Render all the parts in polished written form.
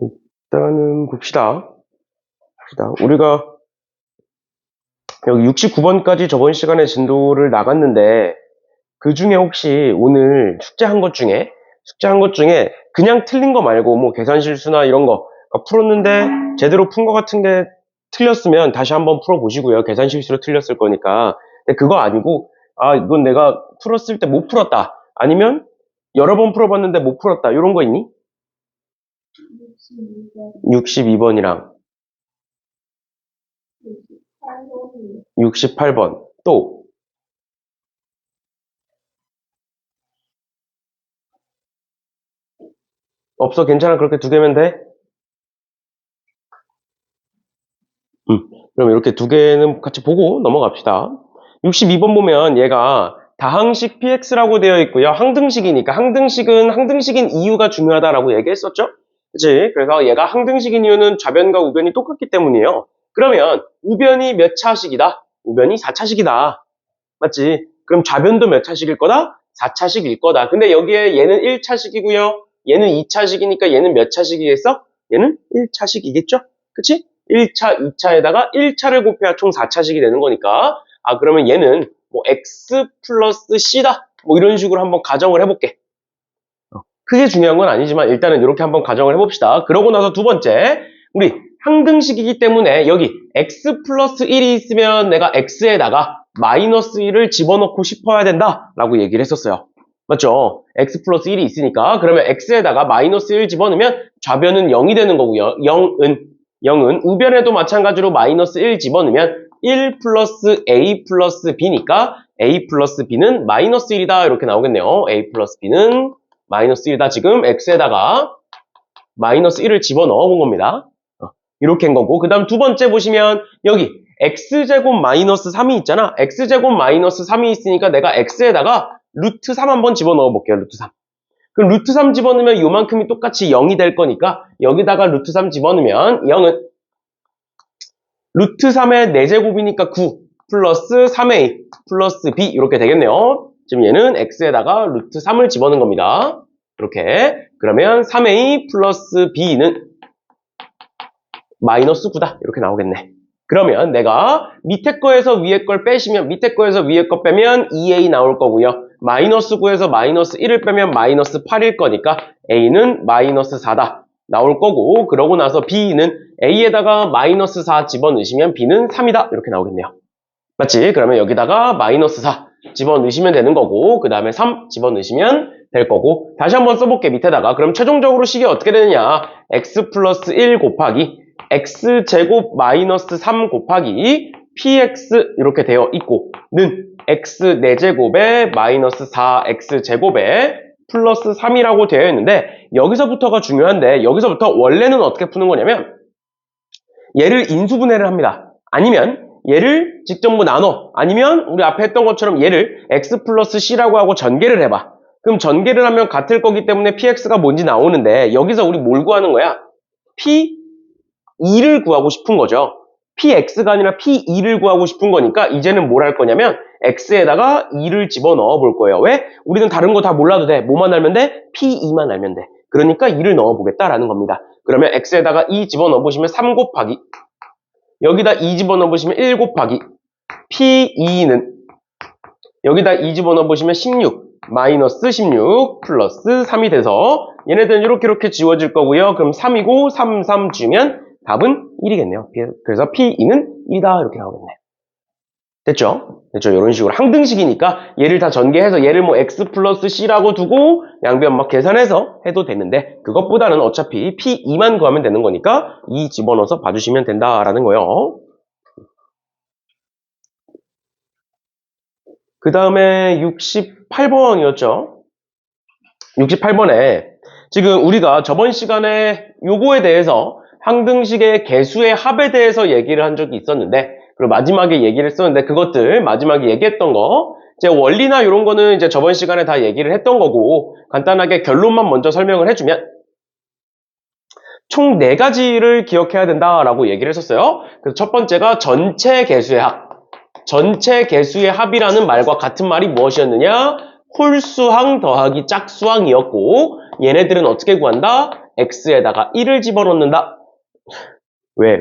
일단은 봅시다. 우리가 여기 69번까지 저번 시간에 진도를 나갔는데 그 중에 혹시 오늘 숙제한 것 중에 그냥 틀린 거 말고 뭐 계산 실수나 이런 거 풀었는데 제대로 푼 거 같은 게 틀렸으면 다시 한번 풀어보시고요. 계산 실수로 틀렸을 거니까. 근데 그거 아니고 이건 내가 풀었을 때 못 풀었다. 아니면 여러 번 풀어봤는데 못 풀었다. 이런 거 있니? 62번이랑 68번 또 없어? 괜찮아? 그렇게 두 개면 돼? 그럼 이렇게 두 개는 같이 보고 넘어갑시다. 62번 보면 얘가 다항식 px라고 되어 있고요. 항등식이니까 항등식인 이유가 중요하다라고 얘기했었죠? 그치? 그래서 얘가 항등식인 이유는 좌변과 우변이 똑같기 때문이에요. 그러면 우변이 몇 차식이다? 우변이 4차식이다. 맞지? 그럼 좌변도 몇 차식일 거다? 4차식일 거다. 근데 여기에 얘는 1차식이고요. 얘는 2차식이니까 얘는 몇 차식이겠어? 얘는 1차식이겠죠? 그치? 1차, 2차에다가 1차를 곱해야 총 4차식이 되는 거니까 그러면 얘는 뭐 x 플러스 c다. 뭐 이런 식으로 한번 가정을 해볼게. 크게 중요한 건 아니지만 일단은 이렇게 한번 가정을 해봅시다. 그러고 나서 두 번째, 우리 항등식이기 때문에 여기 x 플러스 1이 있으면 내가 x에다가 마이너스 1을 집어넣고 싶어야 된다 라고 얘기를 했었어요. 맞죠? x 플러스 1이 있으니까 그러면 x에다가 마이너스 1 집어넣으면 좌변은 0이 되는 거고요. 0은 우변에도 마찬가지로 마이너스 1 집어넣으면 1 플러스 a 플러스 b니까 a 플러스 b는 마이너스 1이다 이렇게 나오겠네요. a 플러스 b는 마이너스 1이다. 지금 x에다가 마이너스 1을 집어넣어 본 겁니다. 이렇게 한 거고 그 다음 두 번째 보시면 여기 x제곱 마이너스 3이 있잖아. x제곱 마이너스 3이 있으니까 내가 x에다가 루트 3 한번 집어넣어 볼게요. 루트 3. 그럼 루트 3 집어넣으면 요만큼이 똑같이 0이 될 거니까 여기다가 루트 3 집어넣으면 0은 루트 3의 4제곱이니까 9 플러스 3a 플러스 b 이렇게 되겠네요. 지금 얘는 x에다가 루트 3을 집어넣은 겁니다. 이렇게 그러면 3a 플러스 b는 마이너스 9다 이렇게 나오겠네. 그러면 내가 밑에 거에서 위에 걸 빼시면 밑에 거에서 위에 거 빼면 2a 나올 거고요. 마이너스 9에서 마이너스 1을 빼면 마이너스 8일 거니까 a는 마이너스 4다 나올 거고 그러고 나서 b는 a에다가 마이너스 4 집어넣으시면 b는 3이다 이렇게 나오겠네요. 맞지? 그러면 여기다가 마이너스 4 집어넣으시면 되는 거고 그 다음에 3 집어넣으시면 될 거고 다시 한번 써볼게 밑에다가 그럼 최종적으로 식이 어떻게 되느냐 x 플러스 1 곱하기 x제곱 마이너스 3 곱하기 px 이렇게 되어 있고 는 x 4제곱에 마이너스 4x제곱에 플러스 3이라고 되어 있는데 여기서부터가 중요한데 여기서부터 원래는 어떻게 푸는 거냐면 얘를 인수분해를 합니다. 아니면 얘를 직접 뭐 나눠 아니면 우리 앞에 했던 것처럼 얘를 x 플러스 c라고 하고 전개를 해봐. 그럼 전개를 하면 같을 거기 때문에 px가 뭔지 나오는데 여기서 우리 뭘 구하는 거야? p2를 구하고 싶은 거죠. px가 아니라 p2를 구하고 싶은 거니까 이제는 뭘 할 거냐면 x에다가 2를 집어넣어 볼 거예요. 왜? 우리는 다른 거 다 몰라도 돼. 뭐만 알면 돼? p2만 알면 돼. 그러니까 2를 넣어 보겠다라는 겁니다. 그러면 x에다가 2 집어넣어 보시면 3 곱하기 여기다 2 집어넣어 보시면 1 곱하기 p2는 여기다 2 집어넣어 보시면 16 마이너스 16 플러스 3이 돼서 얘네들은 이렇게 지워질 거고요. 그럼 3이고 3, 3 주면 답은 1이겠네요. 그래서 p2는 1이다 이렇게 나오겠네. 됐죠? 됐죠? 이런 식으로 항등식이니까 얘를 다 전개해서 얘를 뭐 x 플러스 c라고 두고 양변 막 계산해서 해도 되는데 그것보다는 어차피 p2만 구하면 되는 거니까 2 집어넣어서 봐주시면 된다라는 거예요. 그 다음에 68번이었죠. 68번에 지금 우리가 저번 시간에 요거에 대해서 항등식의 개수의 합에 대해서 얘기를 한 적이 있었는데 그리고 마지막에 얘기를 했었는데 그것들 마지막에 얘기했던 거 이제 원리나 이런 거는 이제 저번 시간에 다 얘기를 했던 거고 간단하게 결론만 먼저 설명을 해주면 총 4가지를 기억해야 된다라고 얘기를 했었어요. 그래서 첫 번째가 전체 개수의 합. 전체 개수의 합이라는 말과 같은 말이 무엇이었느냐? 홀수항 더하기 짝수항이었고 얘네들은 어떻게 구한다? x에다가 1을 집어넣는다. 왜?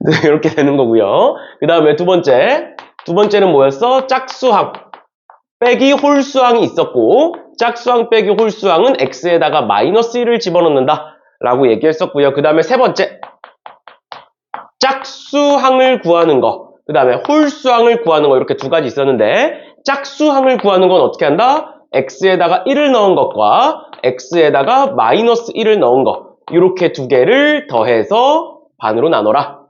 네, 이렇게 되는 거고요. 그 다음에 두 번째는 뭐였어? 짝수항 빼기 홀수항이 있었고, 짝수항 빼기 홀수항은 x에다가 마이너스 1을 집어넣는다 라고 얘기했었고요. 그 다음에 세 번째, 짝수항을 구하는 거, 그 다음에 홀수항을 구하는 거, 이렇게 두 가지 있었는데, 짝수항을 구하는 건 어떻게 한다? x에다가 1을 넣은 것과 x에다가 마이너스 1을 넣은 것, 이렇게 두 개를 더해서 반으로 나눠라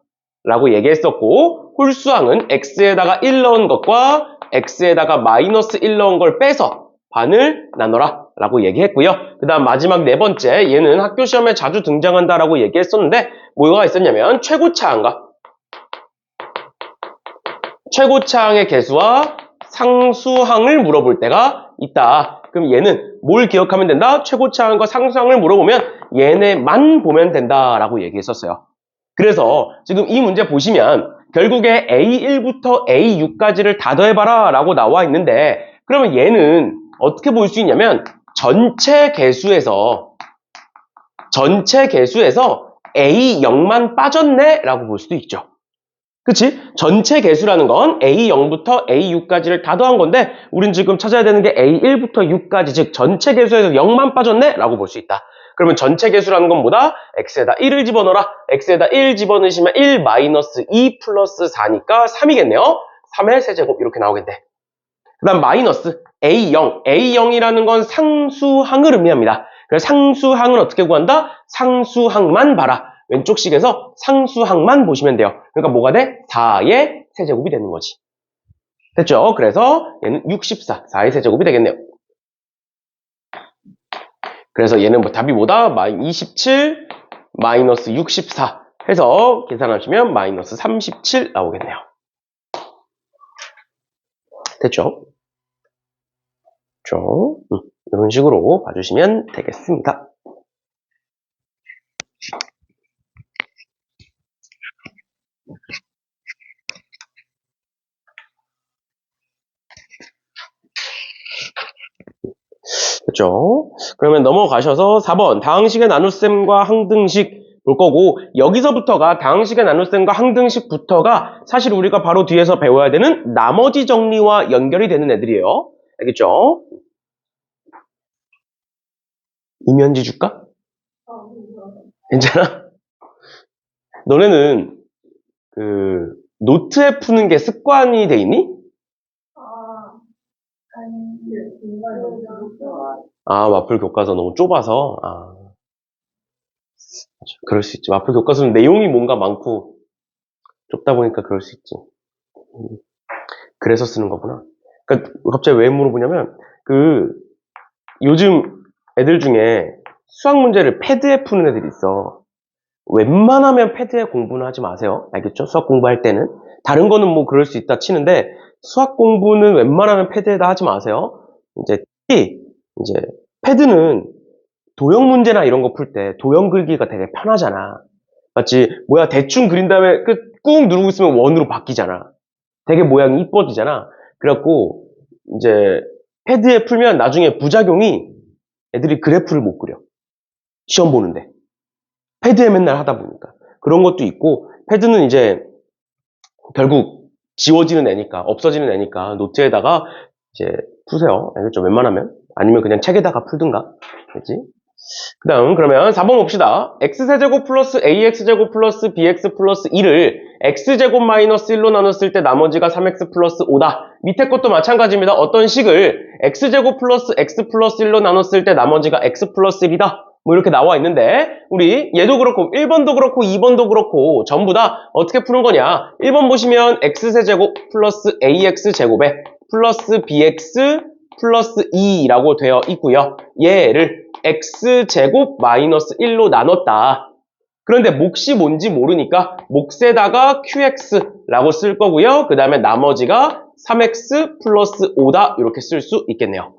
라고 얘기했었고, 홀수항은 x에다가 1 넣은 것과 x에다가 마이너스 1 넣은 걸 빼서 반을 나눠라 라고 얘기했고요. 그 다음 마지막 네 번째, 얘는 학교 시험에 자주 등장한다 라고 얘기했었는데, 뭐가 있었냐면 최고차항과 최고차항의 개수와 상수항을 물어볼 때가 있다. 그럼 얘는 뭘 기억하면 된다? 최고차항과 상수항을 물어보면 얘네만 보면 된다라고 얘기했었어요. 그래서 지금 이 문제 보시면 결국에 A1부터 A6까지를 다 더해봐라 라고 나와 있는데, 그러면 얘는 어떻게 볼 수 있냐면 전체 개수에서 A0만 빠졌네 라고 볼 수도 있죠. 그치? 전체 개수라는 건 A0부터 A6까지를 다 더한 건데, 우린 지금 찾아야 되는 게 A1부터 6까지, 즉 전체 개수에서 0만 빠졌네 라고 볼 수 있다. 그러면 전체 개수라는 건 뭐다? x에다 1을 집어넣어라. x에다 1 집어넣으시면 1 마이너스 2 플러스 4니까 3이겠네요. 3의 세제곱 이렇게 나오겠네. 그 다음 마이너스 A0. A0이라는 건 상수항을 의미합니다. 그래서 상수항은 어떻게 구한다? 상수항만 봐라. 왼쪽 식에서 상수항만 보시면 돼요. 그러니까 뭐가 돼? 4의 세제곱이 되는 거지. 됐죠? 그래서 얘는 64, 4의 세제곱이 되겠네요. 그래서 얘는 답이 뭐다? 27 마이너스 64 해서 계산하시면 마이너스 37 나오겠네요. 됐죠? 그렇죠? 이런 식으로 봐주시면 되겠습니다. 됐죠? 그러면 넘어가셔서 4번 다항식의 나눗셈과 항등식 볼 거고, 여기서부터가 다항식의 나눗셈과 항등식부터가 사실 우리가 바로 뒤에서 배워야 되는 나머지 정리와 연결이 되는 애들이에요. 알겠죠? 이면지 줄까? 괜찮아? 너네는 노트에 푸는 게 습관이 돼 있니? 마플 교과서 너무 좁아서. 그럴 수 있지. 마플 교과서는 내용이 뭔가 많고 좁다 보니까 그럴 수 있지. 그래서 쓰는 거구나. 그러니까 갑자기 왜 물어보냐면 요즘 애들 중에 수학 문제를 패드에 푸는 애들이 있어. 웬만하면 패드에 공부는 하지 마세요. 알겠죠? 수학 공부할 때는. 다른 거는 뭐 그럴 수 있다 치는데, 수학 공부는 웬만하면 패드에다 하지 마세요. 특히 패드는 도형 문제나 이런 거 풀 때 도형 그리기가 되게 편하잖아. 맞지? 뭐야, 대충 그린 다음에 꾹 누르고 있으면 원으로 바뀌잖아. 되게 모양이 이뻐지잖아. 그래갖고 패드에 풀면 나중에 부작용이 애들이 그래프를 못 그려. 시험 보는데. 패드에 맨날 하다 보니까. 그런 것도 있고, 패드는 결국 지워지는 애니까, 없어지는 애니까 노트에다가 푸세요. 알겠죠? 웬만하면. 아니면 그냥 책에다가 풀든가. 그치? 그 다음, 그러면 4번 봅시다. x세제곱 플러스 ax제곱 플러스 bx 플러스 2를 x제곱 마이너스 1로 나눴을 때 나머지가 3x 플러스 5다. 밑에 것도 마찬가지입니다. 어떤 식을 x제곱 플러스 x 플러스 1로 나눴을 때 나머지가 x 플러스 1이다. 뭐 이렇게 나와 있는데, 우리 얘도 그렇고 1번도 그렇고 2번도 그렇고 전부 다 어떻게 푸는 거냐. 1번 보시면 x세제곱 플러스 ax제곱에 플러스 bx 플러스 2라고 되어 있고요. 얘를 x제곱 마이너스 1로 나눴다. 그런데 몫이 뭔지 모르니까 몫에다가 qx라고 쓸 거고요. 그 다음에 나머지가 3x 플러스 5다. 이렇게 쓸 수 있겠네요.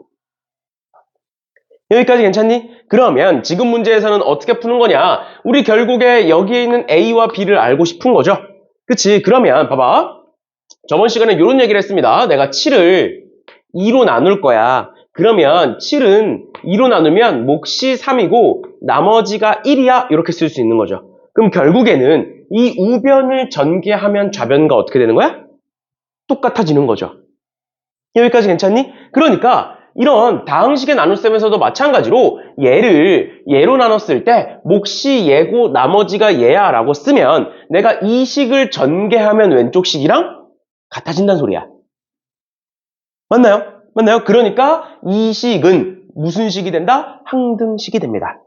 여기까지 괜찮니? 그러면 지금 문제에서는 어떻게 푸는 거냐? 우리 결국에 여기에 있는 a와 b를 알고 싶은 거죠. 그치? 그러면 봐봐. 저번 시간에 이런 얘기를 했습니다. 내가 7을 2로 나눌 거야. 그러면 7은 2로 나누면 몫이 3이고 나머지가 1이야. 이렇게 쓸 수 있는 거죠. 그럼 결국에는 이 우변을 전개하면 좌변과 어떻게 되는 거야? 똑같아지는 거죠. 여기까지 괜찮니? 그러니까 이런 다항식의 나눗셈에서도 마찬가지로 얘로 나눴을 때 몫이 얘고 나머지가 얘야 라고 쓰면 내가 이 식을 전개하면 왼쪽 식이랑 같아진다는 소리야. 맞나요? 맞나요? 그러니까 이 식은 무슨 식이 된다? 항등식이 됩니다.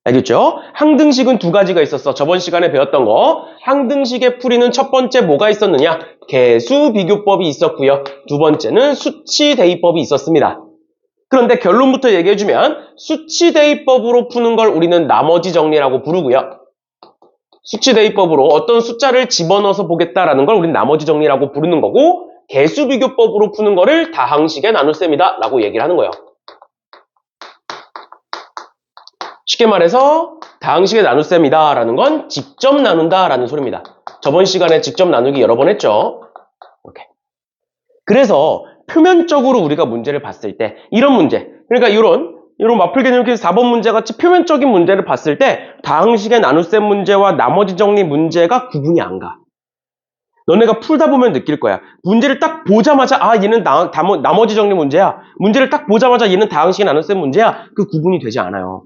알겠죠? 항등식은 두 가지가 있었어. 저번 시간에 배웠던 거. 항등식의 풀이는 첫 번째 뭐가 있었느냐? 개수비교법이 있었고요. 두 번째는 수치대입법이 있었습니다. 그런데 결론부터 얘기해주면 수치대입법으로 푸는 걸 우리는 나머지 정리라고 부르고요. 수치대입법으로 어떤 숫자를 집어넣어서 보겠다라는 걸 우리는 나머지 정리라고 부르는 거고 개수비교법으로 푸는 거를 다항식의 나눗셈이다 라고 얘기를 하는 거예요. 쉽게 말해서 다항식의 나눗셈이다 라는 건 직접 나눈다 라는 소리입니다. 저번 시간에 직접 나누기 여러 번 했죠. 이렇게. 그래서 표면적으로 우리가 문제를 봤을 때 이런 문제, 그러니까 이런 마플 개념 4번 문제 같이 표면적인 문제를 봤을 때 다항식의 나눗셈 문제와 나머지 정리 문제가 구분이 안 가. 너네가 풀다 보면 느낄 거야. 문제를 딱 보자마자 얘는 나머지 정리 문제야. 문제를 딱 보자마자 얘는 다항식의 나눗셈 문제야. 그 구분이 되지 않아요.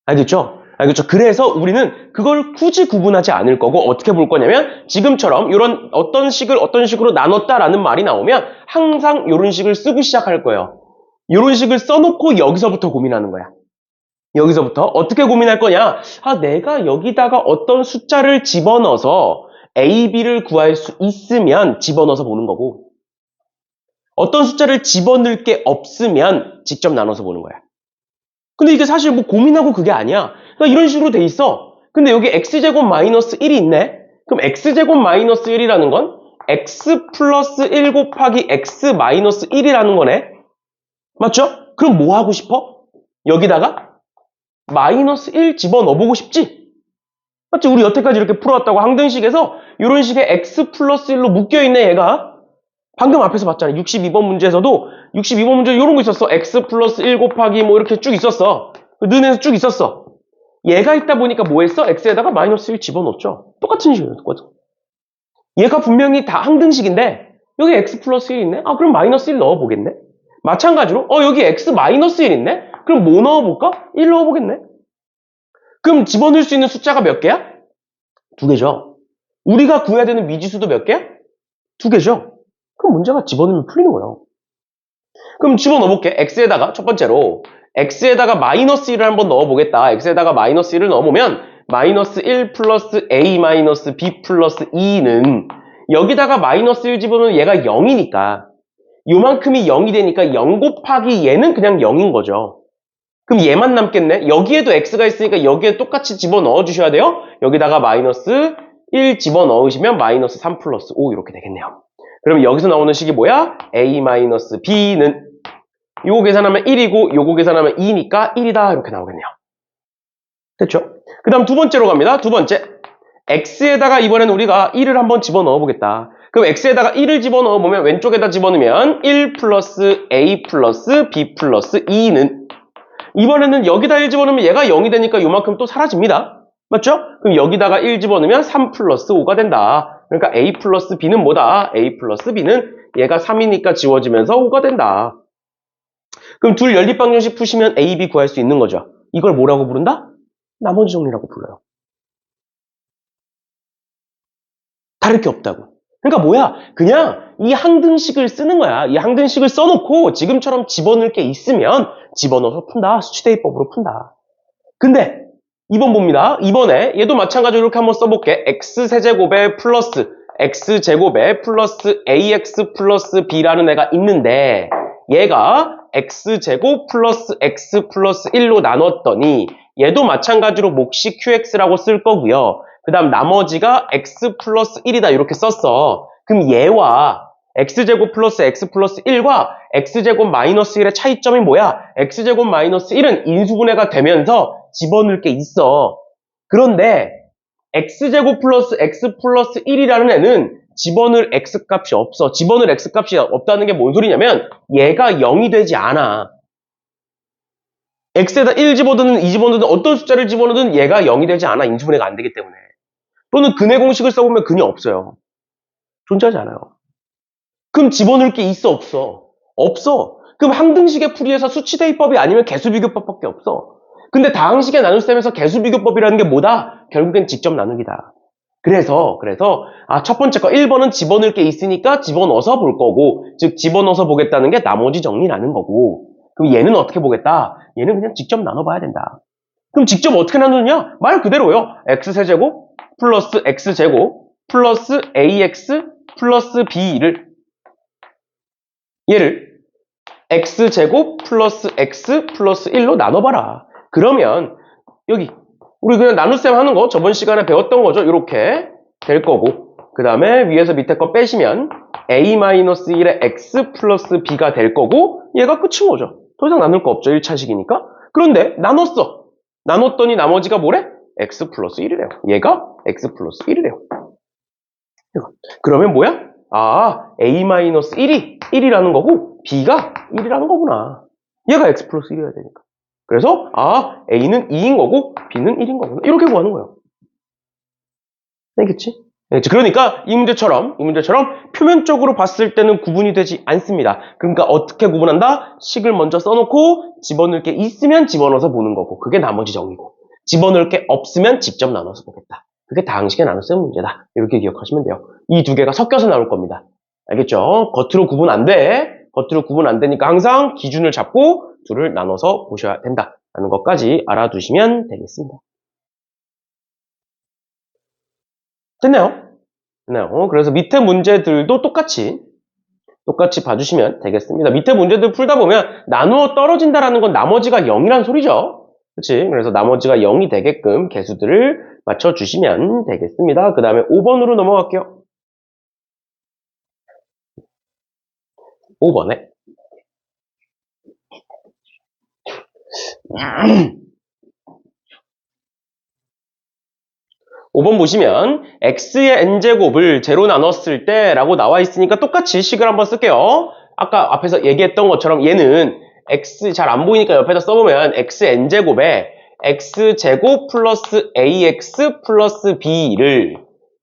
알겠죠? 알겠죠? 그래서 우리는 그걸 굳이 구분하지 않을 거고 어떻게 볼 거냐면 지금처럼 이런 어떤 식으로 나눴다라는 말이 나오면 항상 이런 식을 쓰고 시작할 거예요. 이런 식을 써놓고 여기서부터 고민하는 거야. 여기서부터 어떻게 고민할 거냐? 내가 여기다가 어떤 숫자를 집어넣어서 A, B를 구할 수 있으면 집어넣어서 보는 거고 어떤 숫자를 집어넣을 게 없으면 직접 나눠서 보는 거야. 근데 이게 사실 뭐 고민하고 그게 아니야. 그러니까 이런 식으로 돼 있어. 근데 여기 x제곱 마이너스 1이 있네? 그럼 x제곱 마이너스 1이라는 건 x 플러스 1 곱하기 x 마이너스 1이라는 거네? 맞죠? 그럼 뭐 하고 싶어? 여기다가 마이너스 1 집어넣어보고 싶지? 맞지? 우리 여태까지 이렇게 풀어왔다고 항등식에서 이런 식의 x 플러스 1로 묶여있네 얘가. 방금 앞에서 봤잖아. 62번 문제에서도 62번 문제 이런 거 있었어. x 플러스 1 곱하기 뭐 이렇게 쭉 있었어. 는에서 쭉 있었어. 얘가 있다 보니까 뭐 했어? x에다가 마이너스 1 집어넣었죠. 똑같은 식이에요. 똑같은. 얘가 분명히 다 항등식인데 여기 x 플러스 1 있네? 그럼 마이너스 1 넣어보겠네? 마찬가지로 여기 x 마이너스 1 있네? 그럼 뭐 넣어볼까? 1 넣어보겠네? 그럼 집어넣을 수 있는 숫자가 몇 개야? 2개죠. 우리가 구해야 되는 미지수도 몇 개야? 2개죠. 그럼 문제가 집어넣으면 풀리는 거예요. 그럼 집어넣어볼게. x에다가 첫 번째로 x에다가 마이너스 1을 한번 넣어보겠다. x에다가 마이너스 1을 넣어보면 마이너스 1 플러스 a 마이너스 b 플러스 2는 여기다가 마이너스 1 집어넣으면 얘가 0이니까 요만큼이 0이 되니까 0 곱하기 얘는 그냥 0인 거죠. 그럼 얘만 남겠네. 여기에도 x가 있으니까 여기에 똑같이 집어넣어 주셔야 돼요. 여기다가 마이너스 1 집어넣으시면 마이너스 3 플러스 5 이렇게 되겠네요. 그럼 여기서 나오는 식이 뭐야? a-b는 요거 계산하면 1이고 요거 계산하면 2니까 1이다 이렇게 나오겠네요. 됐죠? 그 다음 두 번째로 갑니다. 두 번째 x에다가 이번엔 우리가 1을 한번 집어넣어 보겠다. 그럼 x에다가 1을 집어넣어 보면 왼쪽에다 집어넣으면 1 플러스 a 플러스 b 플러스 2는 이번에는 여기다 1 집어넣으면 얘가 0이 되니까 요만큼 또 사라집니다. 맞죠? 그럼 여기다가 1 집어넣으면 3 플러스 5가 된다. 그러니까 a 플러스 b는 뭐다? a 플러스 b는 얘가 3이니까 지워지면서 5가 된다. 그럼 둘 연립방정식 푸시면 a, b 구할 수 있는 거죠. 이걸 뭐라고 부른다? 나머지 정리라고 불러요. 다를 게 없다고. 그러니까 뭐야? 그냥 이 항등식을 쓰는 거야. 이 항등식을 써놓고 지금처럼 집어넣을 게 있으면 집어넣어서 푼다. 수치대입법으로 푼다. 근데 2번 봅니다. 이번에 얘도 마찬가지로 이렇게 한번 써볼게. x세제곱에 플러스 x제곱에 플러스 ax 플러스 b라는 애가 있는데 얘가 x제곱 플러스 x 플러스 1로 나눴더니 얘도 마찬가지로 몫이 qx라고 쓸 거고요. 그 다음 나머지가 x 플러스 1이다 이렇게 썼어. 그럼 얘와 x제곱 플러스 x 플러스 1과 x제곱 마이너스 1의 차이점이 뭐야? x제곱 마이너스 1은 인수분해가 되면서 집어넣을 게 있어. 그런데 x제곱 플러스 x 플러스 1이라는 애는 집어넣을 x값이 없어. 집어넣을 x값이 없다는 게 뭔 소리냐면 얘가 0이 되지 않아. x에다 1 집어넣든 2 집어넣든 어떤 숫자를 집어넣든 얘가 0이 되지 않아. 인수분해가 안 되기 때문에. 또는 근의 공식을 써보면 근이 없어요. 존재하지 않아요. 그럼 집어넣을 게 있어 없어? 없어. 그럼 항등식의 풀이에서 수치대입법이 아니면 개수비교법밖에 없어. 근데 다항식의 나눗셈에서 개수비교법이라는 게 뭐다? 결국엔 직접 나누기다. 그래서 첫 번째 거 1번은 집어넣을 게 있으니까 집어넣어서 볼 거고, 즉 집어넣어서 보겠다는 게 나머지 정리라는 거고, 그럼 얘는 어떻게 보겠다? 얘는 그냥 직접 나눠봐야 된다. 그럼 직접 어떻게 나누느냐? 말 그대로요. x세제곱 플러스 x제곱 플러스 ax 플러스 b를 얘를 x제곱 플러스 x 플러스 1로 나눠봐라. 그러면 여기 우리 그냥 나눗셈 하는 거 저번 시간에 배웠던 거죠. 이렇게 될 거고, 그 다음에 위에서 밑에 거 빼시면 a-1의 x 플러스 b가 될 거고, 얘가 끝인 거죠. 더 이상 나눌 거 없죠. 1차식이니까. 그런데 나눴어. 나눴더니 나머지가 뭐래? x 플러스 1이래요. 얘가 x 플러스 1이래요. 그러면 뭐야? 아, a-1이 1이라는 거고 b가 1이라는 거구나. 얘가 x 플러스 1이어야 되니까. 그래서 아, a는 2인 거고 b는 1인 거구나. 이렇게 구하는 거예요. 알겠지? 그러니까 이 문제처럼 표면적으로 봤을 때는 구분이 되지 않습니다. 그러니까 어떻게 구분한다? 식을 먼저 써놓고 집어넣을 게 있으면 집어넣어서 보는 거고, 그게 나머지 정리고, 집어넣을 게 없으면 직접 나눠서 보겠다. 그게 다항식의 나눗셈 문제다. 이렇게 기억하시면 돼요. 이 두 개가 섞여서 나올 겁니다. 알겠죠? 겉으로 구분 안 돼. 겉으로 구분 안 되니까 항상 기준을 잡고 둘을 나눠서 보셔야 된다라는 것까지 알아두시면 되겠습니다. 됐나요? 됐나요? 그래서 밑에 문제들도 똑같이 봐주시면 되겠습니다. 밑에 문제들 풀다 보면 나누어 떨어진다라는 건 나머지가 0이란 소리죠. 그치? 그래서 나머지가 0이 되게끔 개수들을 맞춰주시면 되겠습니다. 그 다음에 5번으로 넘어갈게요. 5번에 5번 보시면 x의 n제곱을 제로 나눴을 때 라고 나와 있으니까 똑같이 식을 한번 쓸게요. 아까 앞에서 얘기했던 것처럼 얘는 x 잘 안 보이니까 옆에다 써보면 x n제곱에 x제곱 플러스 ax 플러스 b를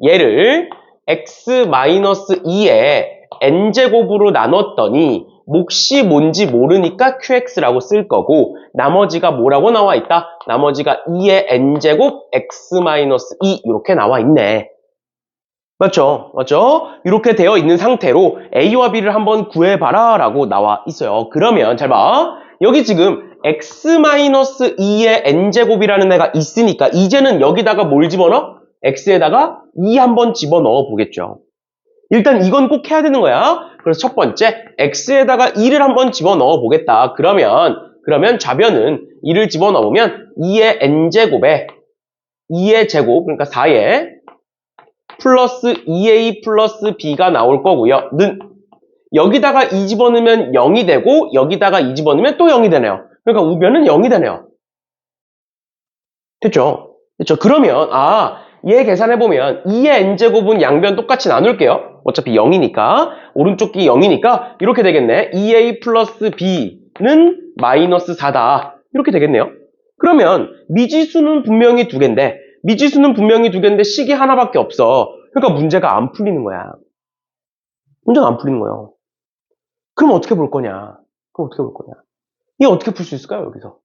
얘를 x-2의 n제곱으로 나눴더니 몫이 뭔지 모르니까 qx라고 쓸 거고, 나머지가 뭐라고 나와 있다? 나머지가 2의 n제곱 x-2 이렇게 나와 있네. 맞죠? 이렇게 되어 있는 상태로 a와 b를 한번 구해봐라 라고 나와 있어요. 그러면 잘 봐. 여기 지금 x-2의 n제곱이라는 애가 있으니까 이제는 여기다가 뭘 집어넣어? x에다가 2 한번 집어넣어 보겠죠. 일단 이건 꼭 해야 되는 거야. 그래서 첫 번째 x에다가 2를 한번 집어넣어 보겠다. 그러면 좌변은 2를 집어넣으면 2의 n제곱에 2의 제곱, 그러니까 4의 플러스 2a 플러스 b가 나올 거고요. 는 여기다가 2 집어넣으면 0이 되고 여기다가 2 집어넣으면 또 0이 되네요. 그러니까 우변은 0이 되네요. 됐죠? 그러면 얘 계산해보면 2의 n제곱은 양변 똑같이 나눌게요. 어차피 0이니까. 오른쪽 기 0이니까 이렇게 되겠네. 2a 플러스 b는 마이너스 4다. 이렇게 되겠네요. 그러면 미지수는 분명히 두 개인데 식이 하나밖에 없어. 그러니까 문제가 안 풀리는 거야. 문제가 안 풀리는 거예요. 그럼 어떻게 볼 거냐? 이게 어떻게 풀 수 있을까요, 여기서?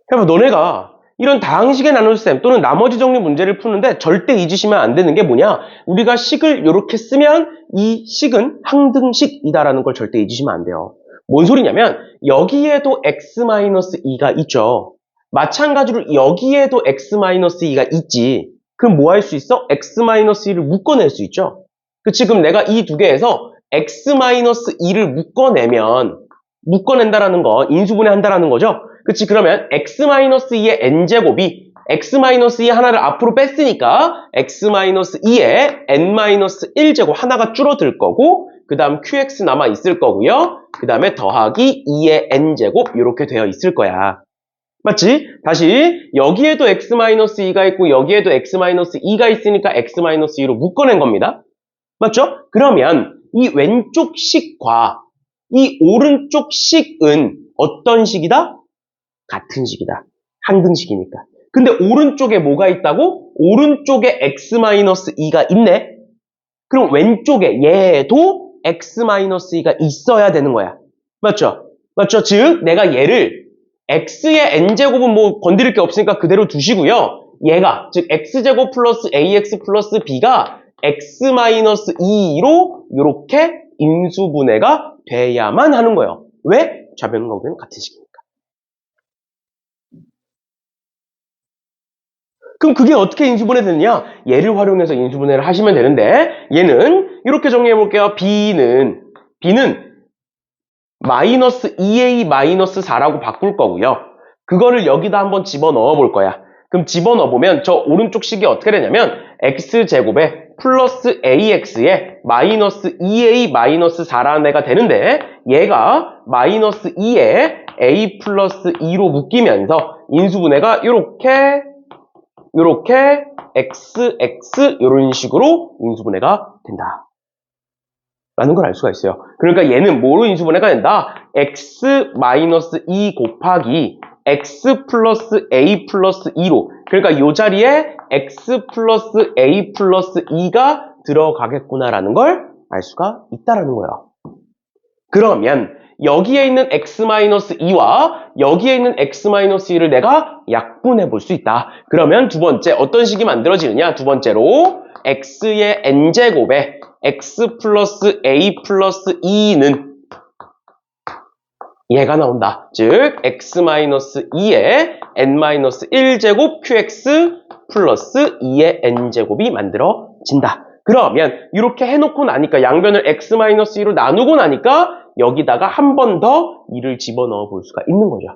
그러면 너네가 이런 다항식의 나눗셈 또는 나머지 정리 문제를 푸는데 절대 잊으시면 안 되는 게 뭐냐? 우리가 식을 이렇게 쓰면 이 식은 항등식이다라는 걸 절대 잊으시면 안 돼요. 뭔 소리냐면 여기에도 x-2가 있죠. 마찬가지로 여기에도 x-2가 있지. 그럼 뭐 할 수 있어? x-2를 묶어낼 수 있죠. 그치? 그럼 내가 이 두 개에서 x-2를 묶어낸다라는 건 인수분해한다라는 거죠. 그치? 그러면 x-2의 n제곱이 x-2 하나를 앞으로 뺐으니까 x-2의 n-1제곱 하나가 줄어들 거고, 그 다음 qx 남아 있을 거고요. 그 다음에 더하기 2의 n제곱 이렇게 되어 있을 거야. 맞지? 다시 여기에도 x-2가 있고 여기에도 x-2가 있으니까 x-2로 묶어낸 겁니다. 맞죠? 그러면 이 왼쪽 식과 이 오른쪽 식은 어떤 식이다? 같은 식이다. 항등식이니까. 근데 오른쪽에 뭐가 있다고? 오른쪽에 x-2가 있네? 그럼 왼쪽에 얘도 x-2가 있어야 되는 거야. 맞죠? 맞죠? 즉 내가 얘를 x의 n제곱은 뭐 건드릴 게 없으니까 그대로 두시고요. 얘가 즉 x제곱 플러스 ax 플러스 b가 x-2로 이렇게 인수분해가 돼야만 하는 거예요. 왜? 좌변과 우변은 같은 식이니까. 그럼 그게 어떻게 인수분해 되느냐? 얘를 활용해서 인수분해를 하시면 되는데 얘는 이렇게 정리해 볼게요. B는 마이너스 2a 마이너스 4라고 바꿀 거고요. 그거를 여기다 한번 집어넣어 볼 거야. 그럼 집어넣어 보면 저 오른쪽 식이 어떻게 되냐면 x제곱에 플러스 ax에 마이너스 2a 마이너스 4라는 애가 되는데 얘가 마이너스 2에 a 플러스 2로 묶이면서 인수분해가 요렇게 x, x 이런 식으로 인수분해가 된다. 라는 걸 알 수가 있어요. 그러니까 얘는 뭐로 인수분해가 된다? x-2 곱하기 x 플러스 a 플러스 2로. 그러니까 이 자리에 x 플러스 a 플러스 2가 들어가겠구나라는 걸 알 수가 있다라는 거예요. 그러면 여기에 있는 x-2와 여기에 있는 x-2를 내가 약분해 볼 수 있다. 그러면 두 번째 어떤 식이 만들어지느냐? 두 번째로 x의 n제곱에 x 플러스 a 플러스 2는 얘가 나온다. 즉 x-2의 n-1제곱 qx 플러스 2의 n제곱이 만들어진다. 그러면 이렇게 해놓고 나니까 양변을 x-2로 나누고 나니까 여기다가 한 번 더 2를 집어넣어 볼 수가 있는 거죠.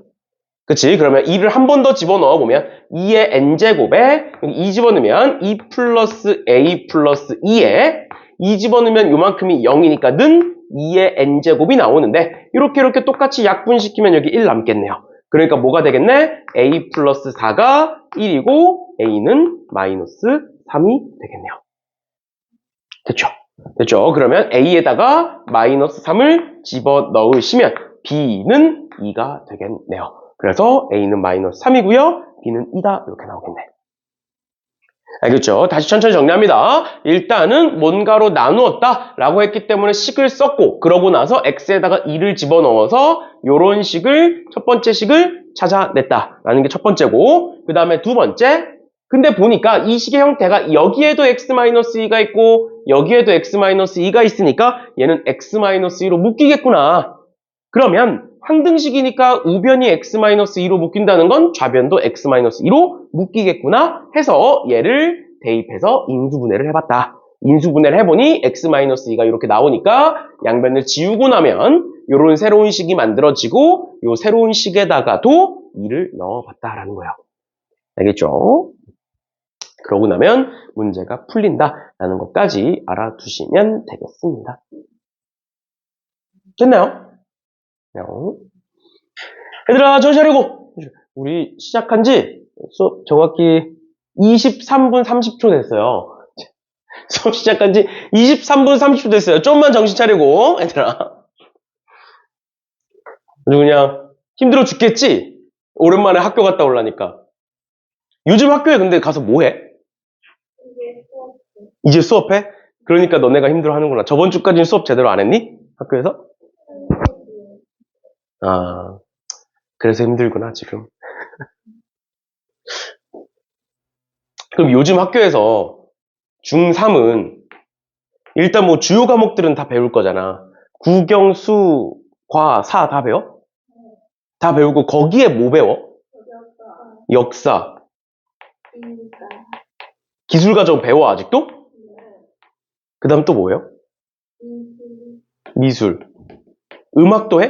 그치? 그러면 2를 한 번 더 집어넣어 보면 2의 n제곱에 2 집어넣으면 2 플러스 a 플러스 2에 2 집어넣으면 요만큼이 0이니까 는 2의 n제곱이 나오는데 이렇게 똑같이 약분시키면 여기 1 남겠네요. 그러니까 뭐가 되겠네? a 플러스 4가 1이고 a는 마이너스 3이 되겠네요. 됐죠? 그러면 a에다가 마이너스 3을 집어넣으시면 b는 2가 되겠네요. 그래서 a는 마이너스 3이고요. b는 2다 이렇게 나오겠네. 알겠죠? 다시 천천히 정리합니다. 일단은 뭔가로 나누었다 라고 했기 때문에 식을 썼고 그러고 나서 x에다가 2를 집어넣어서 요런 식을 첫 번째 식을 찾아냈다 라는 게 첫 번째고 그 다음에 두 번째 근데 보니까 이 식의 형태가 여기에도 x-2가 있고 여기에도 x-2가 있으니까 얘는 x-2로 묶이겠구나. 그러면 항등식이니까 우변이 x-2로 묶인다는 건 좌변도 x-2로 묶이겠구나 해서 얘를 대입해서 인수분해를 해봤다. 인수분해를 해보니 x-2가 이렇게 나오니까 양변을 지우고 나면 이런 새로운 식이 만들어지고 이 새로운 식에다가도 2를 넣어봤다라는 거예요. 알겠죠? 그러고 나면 문제가 풀린다라는 것까지 알아두시면 되겠습니다. 됐나요? 얘들아 정신 차리고 우리 시작한 지 수업 정확히 23분 30초 됐어요. 수업 시작한 지 23분 30초 됐어요. 좀만 정신 차리고 얘들아 아주 그냥 힘들어 죽겠지? 오랜만에 학교 갔다 오려니까. 요즘 학교에 근데 가서 뭐 해? 이제 수업해? 그러니까 너네가 힘들어 하는구나. 저번 주까지는 수업 제대로 안 했니? 학교에서? 아, 그래서 힘들구나, 지금. 그럼 요즘 학교에서 중3은 일단 뭐 주요 과목들은 다 배울 거잖아. 국영, 수, 과, 사 다 배워? 다 배우고 거기에 뭐 배워? 역사. 기술과정 배워 아직도? 그 다음 또 뭐예요? 미술. 음악도 해?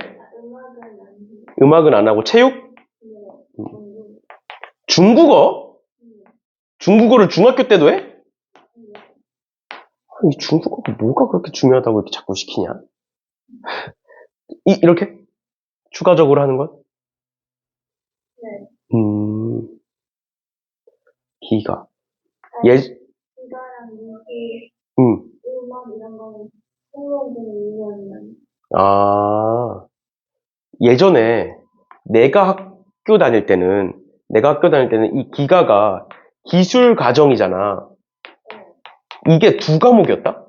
음악은 안 하고 체육? 중국어? 중국어를 중학교 때도 해? 이 중국어가 뭐가 그렇게 중요하다고 이렇게 자꾸 시키냐? 이렇게? 추가적으로 하는 건? 기가. 예, 이거랑 이게 음악 이런 거는 생각되는 이유는 아, 예전에 내가 학교 다닐 때는 이 기가가 기술 과정이잖아. 이게 두 과목이었다?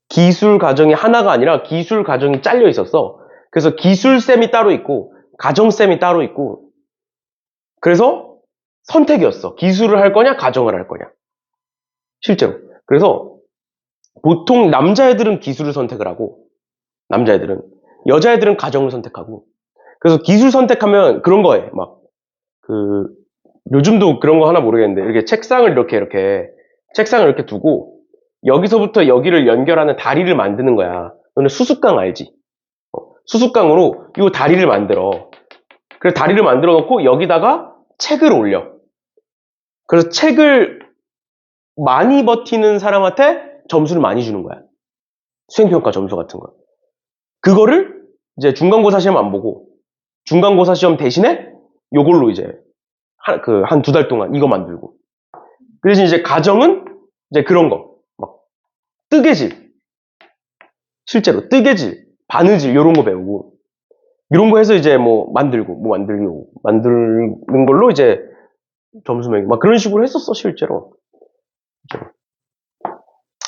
기술 과정이 하나가 아니라 기술 과정이 잘려 있었어. 그래서 기술쌤이 따로 있고, 가정쌤이 따로 있고, 그래서 선택이었어. 기술을 할 거냐, 가정을 할 거냐. 실제로. 그래서 보통 남자애들은 기술을 선택을 하고, 남자애들은. 여자애들은 가정을 선택하고. 그래서 기술 선택하면 그런 거에, 막, 요즘도 그런 거 하나 모르겠는데, 이렇게 책상을 이렇게 두고, 여기서부터 여기를 연결하는 다리를 만드는 거야. 너는 수습강 알지? 수습강으로 이 다리를 만들어. 그래서 다리를 만들어 놓고 여기다가 책을 올려. 그래서 책을 많이 버티는 사람한테 점수를 많이 주는 거야. 수행평가 점수 같은 거. 그거를 이제 중간고사 시험 안 보고 중간고사 시험 대신에 요걸로 이제 한 두 달 동안 이거 만들고. 그래서 이제 가정은 이제 그런 거. 막 뜨개질. 실제로 뜨개질, 바느질 요런 거 배우고. 이런 거 해서 이제 만드는 걸로 이제 점수 매기. 막 그런 식으로 했었어, 실제로.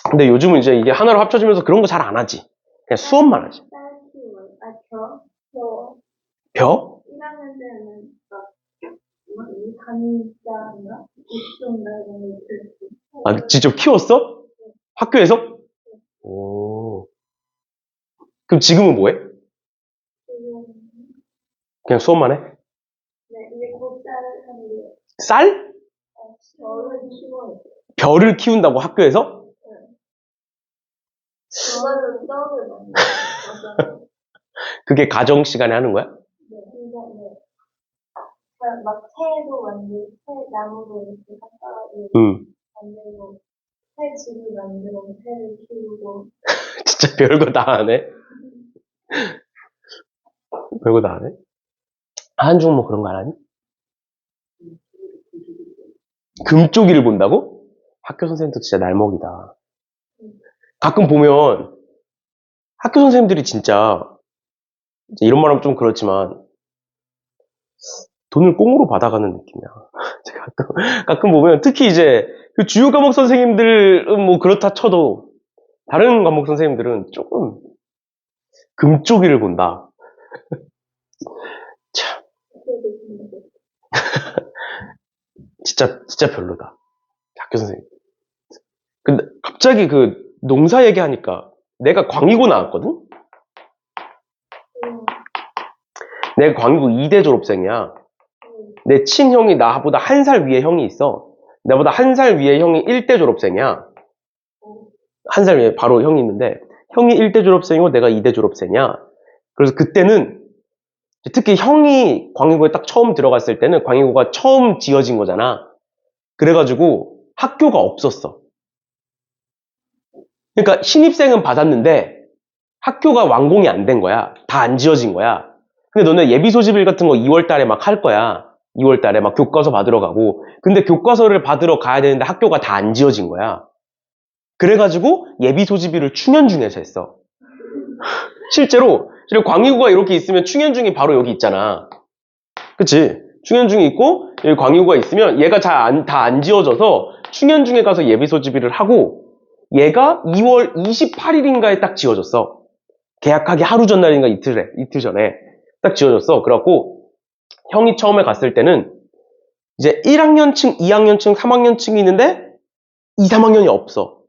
근데 요즘은 이제 이게 하나로 합쳐지면서 그런 거 잘 안 하지. 그냥 수업만 하지. 벼? 1학년 때는 막 간장이나 국수인가 이런 거 들었어. 아, 직접 키웠어? 학교에서? 오. 그럼 지금은 뭐해? 지금 그냥 수업만 해? 네, 이제 곧 쌀을 하는데 쌀? 저는 키워요. 벼를 키운다고 학교에서? 그거는 떡을 만들어요. 그게 가정 시간에 하는 거야? 네, 그러니까 막 새도 만들고 새 나무도 이렇게 깎아가지고 만들고 새 집을 만들고 새를 키우고 진짜 별거 다 하네. 별거 다 하네. 한중 뭐 그런 거 안 하니? 금쪽이를 본다고? 학교 선생님도 진짜 날먹이다. 가끔 보면 학교 선생님들이 진짜 이제 이런 말하면 좀 그렇지만 돈을 꽁으로 받아가는 느낌이야. 제가 가끔 보면 특히 이제 그 주요 과목 선생님들은 뭐 그렇다 쳐도 다른 과목 선생님들은 조금 금쪽이를 본다. 참 진짜 별로다. 학교 선생님. 근데 갑자기 그 농사 얘기하니까 내가 광희고 나왔거든? 내가 광희고 2대 졸업생이야. 내 친형이 나보다 한 살 위에 형이 있어. 나보다 한 살 위에 형이 1대 졸업생이야. 한 살 위에 바로 형이 있는데 형이 1대 졸업생이고 내가 2대 졸업생이야. 그래서 그때는 특히 형이 광희고에 딱 처음 들어갔을 때는 광희고가 처음 지어진 거잖아. 그래가지고 학교가 없었어. 그러니까 신입생은 받았는데 학교가 완공이 안 된 거야. 다 안 지어진 거야. 근데 너네 예비 소집일 같은 거 2월 달에 막 할 거야. 2월 달에 막 교과서 받으러 가고. 근데 교과서를 받으러 가야 되는데 학교가 다 안 지어진 거야. 그래가지고 예비 소집일을 충현중에서 했어. 실제로 광희고가 이렇게 있으면 충현중이 바로 여기 있잖아. 그치? 충현중이 있고 여기 광희고가 있으면 얘가 다 안 지어져서 충현중에 가서 예비 소집일을 하고 얘가 2월 28일인가에 딱 지어졌어. 계약하기 하루 전날인가 이틀 전에 딱 지어졌어. 그래갖고 형이 처음에 갔을 때는 이제 1학년층, 2학년층, 3학년층이 있는데 2, 3학년이 없어.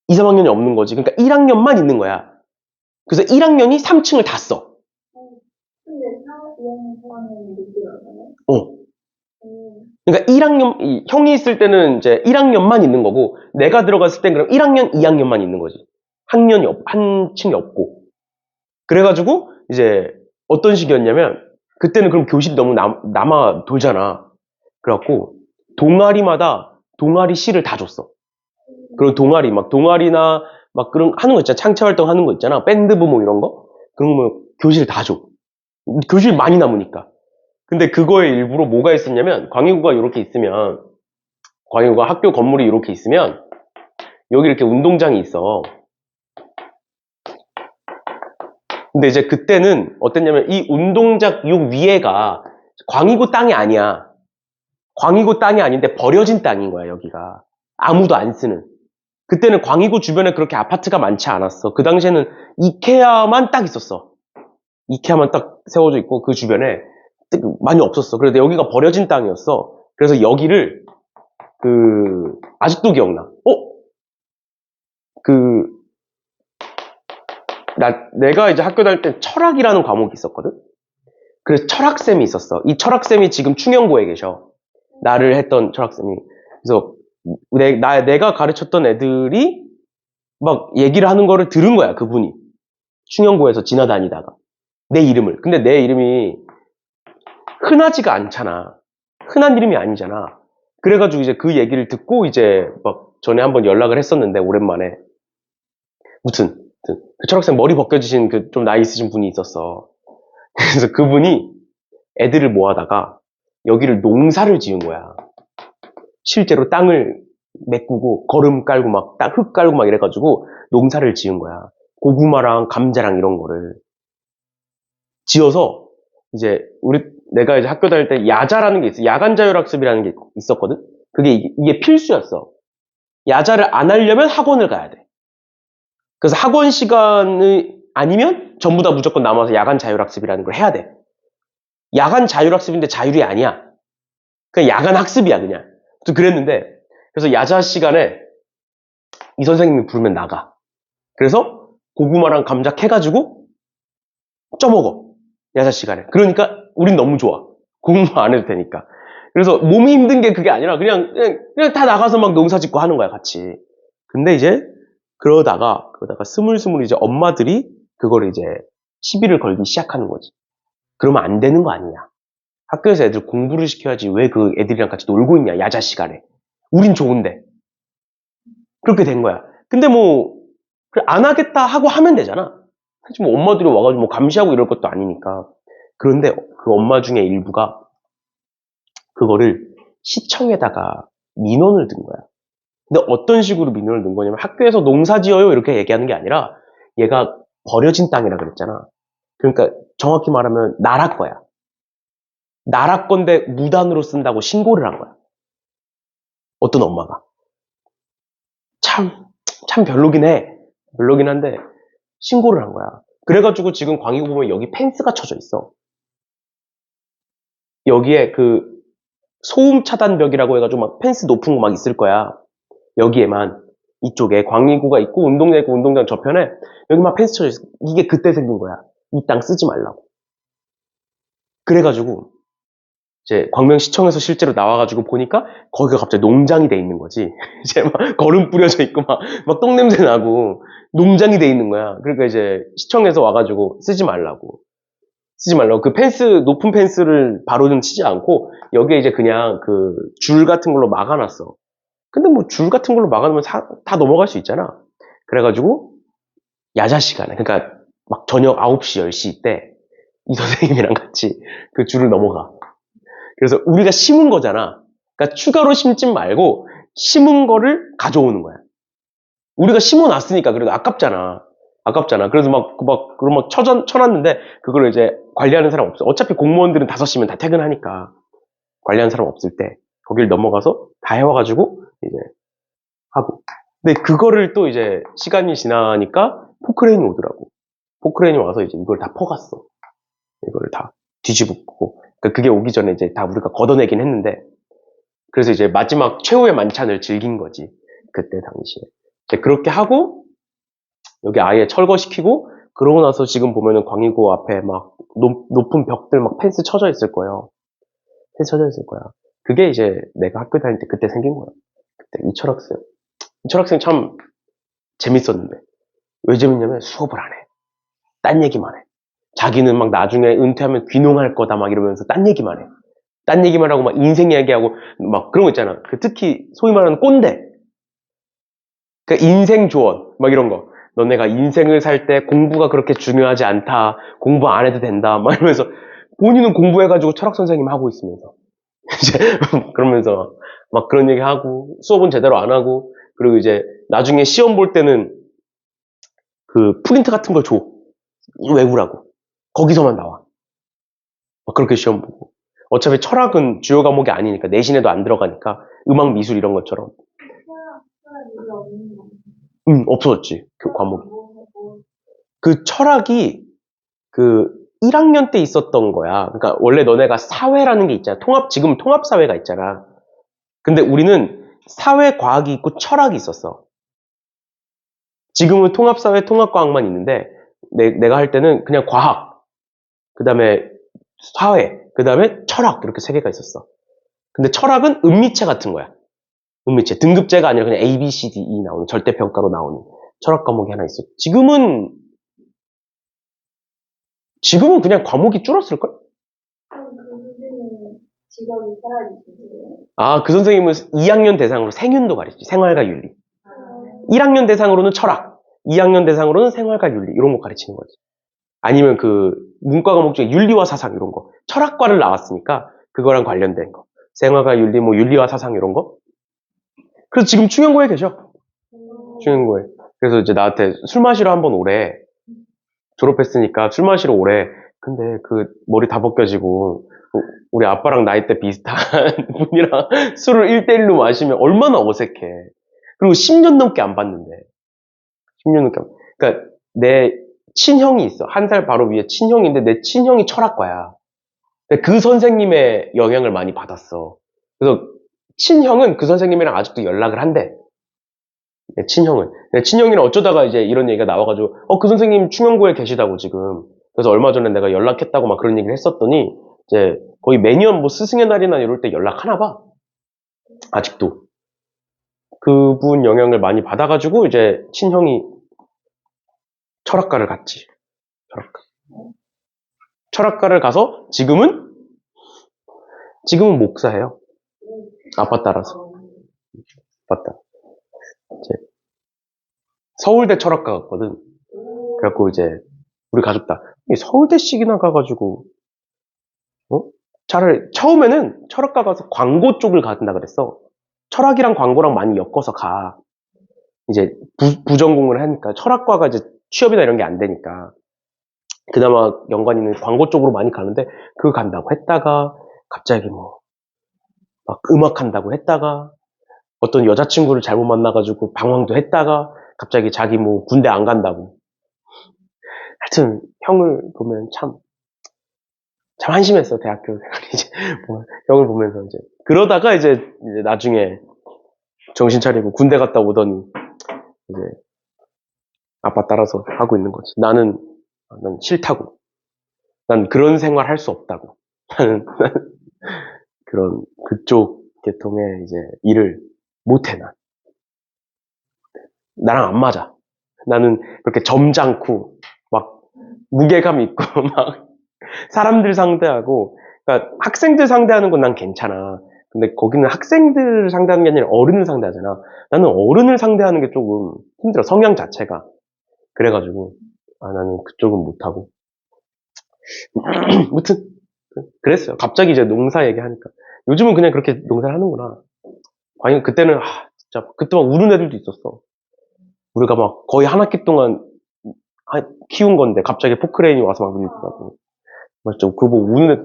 2, 3학년이 없는 거지. 그러니까 1학년만 있는 거야. 그래서 1학년이 3층을 다 써. 근데 2학년, 3학년이 늦게 나가요? 어. 그러니까 1학년, 형이 있을 때는 이제 1학년만 있는 거고, 내가 들어갔을 땐 그럼 1학년, 2학년만 있는 거지. 한 층이 없고. 그래가지고, 이제, 어떤 식이었냐면, 그때는 그럼 교실이 너무 남아 돌잖아. 그래갖고, 동아리마다 동아리 실을 다 줬어. 그리고 동아리나, 막 그런, 하는 거 있잖아. 창체 활동 하는 거 있잖아. 밴드부 뭐 이런 거? 그런 거 교실 다 줘. 교실 많이 남으니까. 근데 그거의 일부로 뭐가 있었냐면, 광희구가 이렇게 있으면, 광희구가 학교 건물이 이렇게 있으면, 여기 이렇게 운동장이 있어. 근데 이제 그때는 어땠냐면, 이 운동장 요 위에가 광희구 땅이 아니야. 광희구 땅이 아닌데 버려진 땅인 거야, 여기가. 아무도 안 쓰는. 그때는 광희구 주변에 그렇게 아파트가 많지 않았어. 그 당시에는 이케아만 딱 있었어. 이케아만 딱 세워져 있고 그 주변에 많이 없었어. 그런데 여기가 버려진 땅이었어. 그래서 여기를 아직도 기억나. 내가 이제 학교 다닐 때 철학이라는 과목이 있었거든. 그래서 철학쌤이 있었어. 이 철학쌤이 지금 충영고에 계셔. 나를 했던 철학쌤이. 그래서 내가 가르쳤던 애들이 막 얘기를 하는 거를 들은 거야, 그분이. 충영고에서 지나다니다가. 내 이름을. 근데 내 이름이 흔하지가 않잖아. 흔한 이름이 아니잖아. 그래가지고 이제 그 얘기를 듣고 이제 막 전에 한번 연락을 했었는데, 오랜만에. 무튼, 그 철학생 머리 벗겨지신 그 좀 나이 있으신 분이 있었어. 그래서 그분이 애들을 모아다가 여기를 농사를 지은 거야. 실제로 땅을 메꾸고 거름 깔고 막 흙 깔고 막 이래가지고 농사를 지은 거야. 고구마랑 감자랑 이런 거를 지어서 이제 내가 이제 학교 다닐 때 야자라는 게 있어. 야간 자율학습이라는 게 있었거든. 이게 필수였어. 야자를 안 하려면 학원을 가야 돼. 그래서 학원 시간이 아니면 전부 다 무조건 남아서 야간 자율학습이라는 걸 해야 돼. 야간 자율학습인데 자율이 아니야. 그냥 야간 학습이야, 그냥. 그랬는데, 그래서 야자 시간에 이 선생님이 부르면 나가. 그래서 고구마랑 감자 캐가지고 쪄먹어. 야자 시간에. 그러니까 우린 너무 좋아. 공부 안 해도 되니까. 그래서 몸이 힘든 게 그게 아니라 그냥 다 나가서 막 농사 짓고 하는 거야, 같이. 근데 이제 그러다가 스물스물 이제 엄마들이 그거를 이제 시비를 걸기 시작하는 거지. 그러면 안 되는 거 아니냐. 학교에서 애들 공부를 시켜야지 왜 그 애들이랑 같이 놀고 있냐, 야자 시간에. 우린 좋은데. 그렇게 된 거야. 근데 뭐, 안 하겠다 하고 하면 되잖아. 사실 뭐 엄마들이 와가지고 뭐 감시하고 이럴 것도 아니니까. 그런데 그 엄마 중에 일부가 그거를 시청에다가 민원을 든 거야. 근데 어떤 식으로 민원을 든 거냐면 학교에서 농사 지어요 이렇게 얘기하는 게 아니라 얘가 버려진 땅이라 그랬잖아. 그러니까 정확히 말하면 나라 거야. 나라 건데 무단으로 쓴다고 신고를 한 거야. 어떤 엄마가. 참 별로긴 해. 별로긴 한데 신고를 한 거야. 그래가지고 지금 광희구 보면 여기 펜스가 쳐져 있어. 여기에 그 소음 차단벽이라고 해가지고 막 펜스 높은 거 막 있을 거야. 여기에만 이쪽에 광희구가 있고 운동장 있고 운동장 저편에 여기 막 펜스 쳐져 있어. 이게 그때 생긴 거야. 이 땅 쓰지 말라고. 그래가지고 이제 광명시청에서 실제로 나와가지고 보니까 거기가 갑자기 농장이 돼 있는 거지. 이제 막 거름 뿌려져 있고 막 똥냄새 나고 농장이 돼 있는 거야. 그러니까 이제 시청에서 와가지고 쓰지 말라고. 그 펜스, 높은 펜스를 바로는 치지 않고 여기에 이제 그냥 그 줄 같은 걸로 막아놨어. 근데 뭐 줄 같은 걸로 막아놓으면 다 넘어갈 수 있잖아. 그래가지고 야자 시간에, 그러니까 막 저녁 9시, 10시 때 이 선생님이랑 같이 그 줄을 넘어가. 그래서 우리가 심은 거잖아. 그러니까 추가로 심지 말고 심은 거를 가져오는 거야. 우리가 심어놨으니까 그래도 아깝잖아. 그래서 그럼 막 쳐놨는데 그걸 이제 관리하는 사람 없어. 어차피 공무원들은 5시면 다 퇴근하니까 관리하는 사람 없을 때 거길 넘어가서 다 해와가지고 이제 하고. 근데 그거를 또 이제 시간이 지나니까 포크레인이 오더라고. 포크레인이 와서 이제 이걸 다 퍼갔어. 이거를 다 뒤집고. 그러니까 그게 오기 전에 이제 다 우리가 걷어내긴 했는데, 그래서 이제 마지막 최후의 만찬을 즐긴 거지. 그때 당시에. 이제 그렇게 하고, 여기 아예 철거시키고, 그러고 나서 지금 보면은 광희고 앞에 막 높은 벽들 막 펜스 쳐져 있을 거예요. 펜스 쳐져 있을 거야. 그게 이제 내가 학교 다닐 때 그때 생긴 거야. 그때 이 철학생 참 재밌었는데. 왜 재밌냐면 수업을 안 해. 딴 얘기만 해. 자기는 막 나중에 은퇴하면 귀농할 거다 막 이러면서 딴 얘기만 해. 딴 얘기만 하고 막 인생 이야기하고 막 그런 거 있잖아. 그 특히 소위 말하는 꼰대. 그 인생 조언 막 이런 거. 너네가 인생을 살 때 공부가 그렇게 중요하지 않다. 공부 안 해도 된다. 막 이러면서 본인은 공부해가지고 철학 선생님 하고 있으면서. 이제, 그러면서 막 그런 얘기 하고, 수업은 제대로 안 하고, 그리고 이제 나중에 시험 볼 때는 그 프린트 같은 걸 줘. 외우라고. 거기서만 나와. 막 그렇게 시험 보고. 어차피 철학은 주요 과목이 아니니까, 내신에도 안 들어가니까, 음악, 미술 이런 것처럼. 철학 이게 없는 거. 없어졌지. 그 과목이. 뭐, 그 철학이 그 1학년 때 있었던 거야. 그러니까 원래 너네가 사회라는 게 있잖아. 지금 통합사회가 있잖아. 근데 우리는 사회과학이 있고 철학이 있었어. 지금은 통합사회, 통합과학만 있는데 내가 할 때는 그냥 과학, 그 다음에 사회, 그 다음에 철학 이렇게 세 개가 있었어. 근데 철학은 음미체 같은 거야. 음미체. 등급제가 아니라 그냥 A, B, C, D, E 나오는 절대평가로 나오는 철학 과목이 하나 있어. 지금은 그냥 과목이 줄었을걸? 그럼 그 선생님은 직업이 사라지시고요. 아, 그 선생님은 2학년 대상으로 생윤도 가르치지. 생활과 윤리. 1학년 대상으로는 철학, 2학년 대상으로는 생활과 윤리 이런 거 가르치는 거지. 아니면 그 문과 과목 중에 윤리와 사상 이런 거. 철학과를 나왔으니까 그거랑 관련된 거. 생활과 윤리, 뭐 윤리와 사상 이런 거. 그래서 지금 충영고에 계셔. 충영고에. 그래서 이제 나한테 술 마시러 한번 오래. 졸업했으니까 술 마시러 오래. 근데 그 머리 다 벗겨지고 우리 아빠랑 나이대 비슷한 분이랑 술을 1대1로 마시면 얼마나 어색해. 그리고 10년 넘게 안 봤는데. 10년 넘게 안 그러니까 내 친형이 있어. 한 살 바로 위에 친형인데 내 친형이 철학과야. 근데 그 선생님의 영향을 많이 받았어. 그래서 친형은 그 선생님이랑 아직도 연락을 한대. 내 친형은. 내 친형이랑 어쩌다가 이제 이런 얘기가 나와가지고, 그 선생님 충영고에 계시다고 지금. 그래서 얼마 전에 내가 연락했다고 막 그런 얘기를 했었더니, 이제 거의 매년 뭐 스승의 날이나 이럴 때 연락하나 봐. 아직도. 그분 영향을 많이 받아가지고, 이제 친형이 철학과를 갔지. 철학과. 철학과를 가서 지금은 목사예요. 아빠 따라서. 맞다. 이제 서울대 철학과 갔거든. 그래갖고 이제 우리 가족 다 서울대식이나 가가지고 차라리 처음에는 철학과 가서 광고 쪽을 간다 그랬어. 철학이랑 광고랑 많이 엮어서 가. 이제 부전공을 하니까 철학과가 이제 취업이나 이런 게 안 되니까 그나마 연관 있는 광고 쪽으로 많이 가는데 그거 간다고 했다가 갑자기 뭐 막 음악 한다고 했다가 어떤 여자친구를 잘못 만나가지고 방황도 했다가 갑자기 자기 뭐 군대 안 간다고. 하여튼 형을 보면 참 한심했어. 대학교 생활이 이제 뭐, 형을 보면서 이제 그러다가 이제 나중에 정신 차리고 군대 갔다 오더니 이제 아빠 따라서 하고 있는 거지. 난 싫다고. 난 그런 생활 할 수 없다고. 나는 그런 그쪽 계통의 이제 일을 못해 난. 나랑 안 맞아. 나는 그렇게 점잖고 막 무게감 있고 막 사람들 상대하고 그러니까 학생들 상대하는 건 난 괜찮아. 근데 거기는 학생들을 상대하는 게 아니라 어른을 상대하잖아. 나는 어른을 상대하는 게 조금 힘들어. 성향 자체가. 그래가지고 나는 그쪽은 못하고. 무튼 그랬어요. 갑자기 이제 농사 얘기하니까 요즘은 그냥 그렇게 농사를 하는구나. 과연 그때는 진짜 그때 막 우는 애들도 있었어. 우리가 막 거의 한 학기 동안 키운 건데 갑자기 포크레인이 와서 막 밀더라고. 맞죠? 그거 우는 애,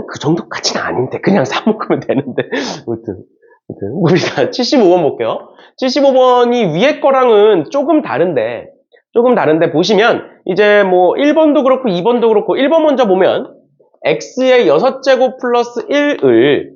그 정도까지는 아닌데 그냥 사 먹으면 되는데. 아무튼 우리가 75번 볼게요. 75번이 위에 거랑은 조금 다른데 보시면 이제 뭐 1번도 그렇고 2번도 그렇고 1번 먼저 보면 x의 6제곱 플러스 1을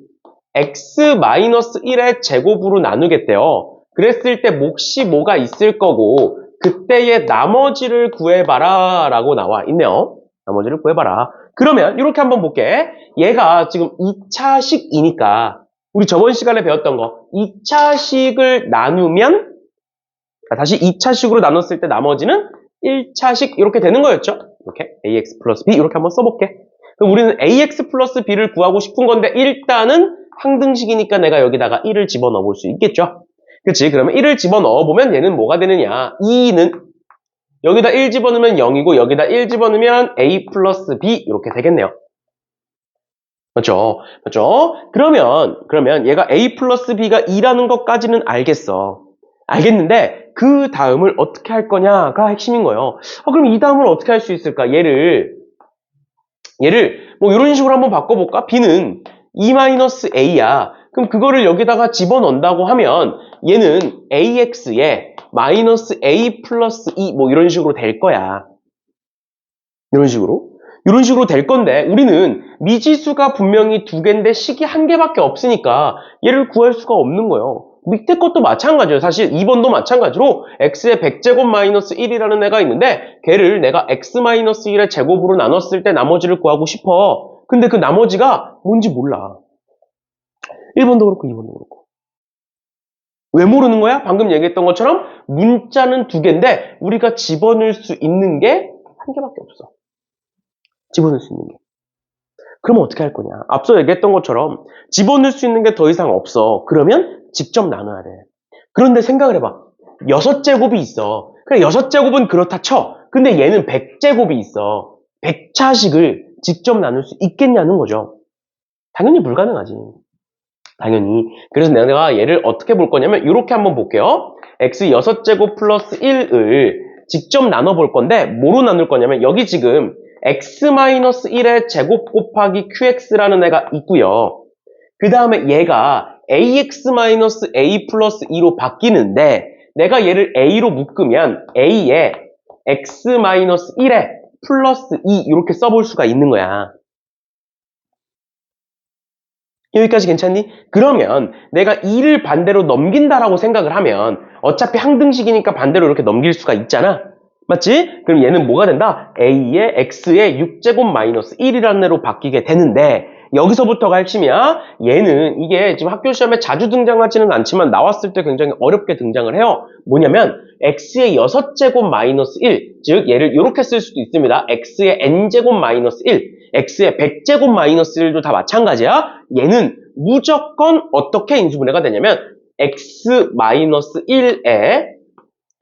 x-1의 제곱으로 나누겠대요. 그랬을 때 몫이 뭐가 있을 거고 그때의 나머지를 구해봐라 라고 나와 있네요. 나머지를 구해봐라. 그러면 이렇게 한번 볼게. 얘가 지금 2차식이니까 우리 저번 시간에 배웠던 거 2차식을 나누면 다시 2차식으로 나눴을 때 나머지는 1차식 이렇게 되는 거였죠. 이렇게 ax 플러스 b 이렇게 한번 써볼게. 그럼 우리는 ax 플러스 b를 구하고 싶은 건데 일단은 항등식이니까 내가 여기다가 1을 집어넣어 볼 수 있겠죠. 그치? 그러면 1을 집어넣어 보면 얘는 뭐가 되느냐. 2는 여기다 1 집어넣으면 0이고 여기다 1 집어넣으면 a 플러스 b 이렇게 되겠네요. 맞죠? 맞죠? 그러면 얘가 A 플러스 B가 2라는 것까지는 알겠어. 알겠는데, 그 다음을 어떻게 할 거냐가 핵심인 거예요. 그럼 이 다음을 어떻게 할 수 있을까? 얘를, 뭐, 이런 식으로 한번 바꿔볼까? B는 2-A야. 그럼 그거를 여기다가 집어넣는다고 하면, 얘는 AX에 마이너스 A 플러스 2, 뭐, 이런 식으로 될 거야. 이런 식으로 될 건데 우리는 미지수가 분명히 두 개인데 식이 한 개밖에 없으니까 얘를 구할 수가 없는 거예요. 밑에 것도 마찬가지예요. 사실 2번도 마찬가지로 x의 100제곱 마이너스 1이라는 애가 있는데 걔를 내가 x 마이너스 1의 제곱으로 나눴을 때 나머지를 구하고 싶어. 근데 그 나머지가 뭔지 몰라. 1번도 그렇고 2번도 그렇고. 왜 모르는 거야? 방금 얘기했던 것처럼 문자는 두 개인데 우리가 집어넣을 수 있는 게 한 개밖에 없어. 집어넣을 수 있는 게. 그러면 어떻게 할 거냐? 앞서 얘기했던 것처럼 집어넣을 수 있는 게 더 이상 없어. 그러면 직접 나눠야 돼. 그런데 생각을 해봐. 6제곱이 있어. 그래 6제곱은 그렇다 쳐. 근데 얘는 100제곱이 있어. 100차식을 직접 나눌 수 있겠냐는 거죠. 당연히 불가능하지. 당연히. 그래서 내가 얘를 어떻게 볼 거냐면 이렇게 한번 볼게요. x 6제곱 플러스 1을 직접 나눠볼 건데 뭐로 나눌 거냐면 여기 지금 x-1의 제곱 곱하기 qx라는 애가 있고요. 그 다음에 얘가 ax-a 플러스 2로 바뀌는데 내가 얘를 a로 묶으면 a에 x-1에 플러스 2 이렇게 써볼 수가 있는 거야. 여기까지 괜찮니? 그러면 내가 2를 반대로 넘긴다라고 생각을 하면 어차피 항등식이니까 반대로 이렇게 넘길 수가 있잖아. 맞지? 그럼 얘는 뭐가 된다? a의 x의 6제곱 마이너스 1이라는 애로 바뀌게 되는데 여기서부터가 핵심이야. 얘는 이게 지금 학교 시험에 자주 등장하지는 않지만 나왔을 때 굉장히 어렵게 등장을 해요. 뭐냐면 x의 6제곱 마이너스 1, 즉 얘를 이렇게 쓸 수도 있습니다. x의 n제곱 마이너스 1, x의 100제곱 마이너스 1도 다 마찬가지야. 얘는 무조건 어떻게 인수분해가 되냐면 x 마이너스 1에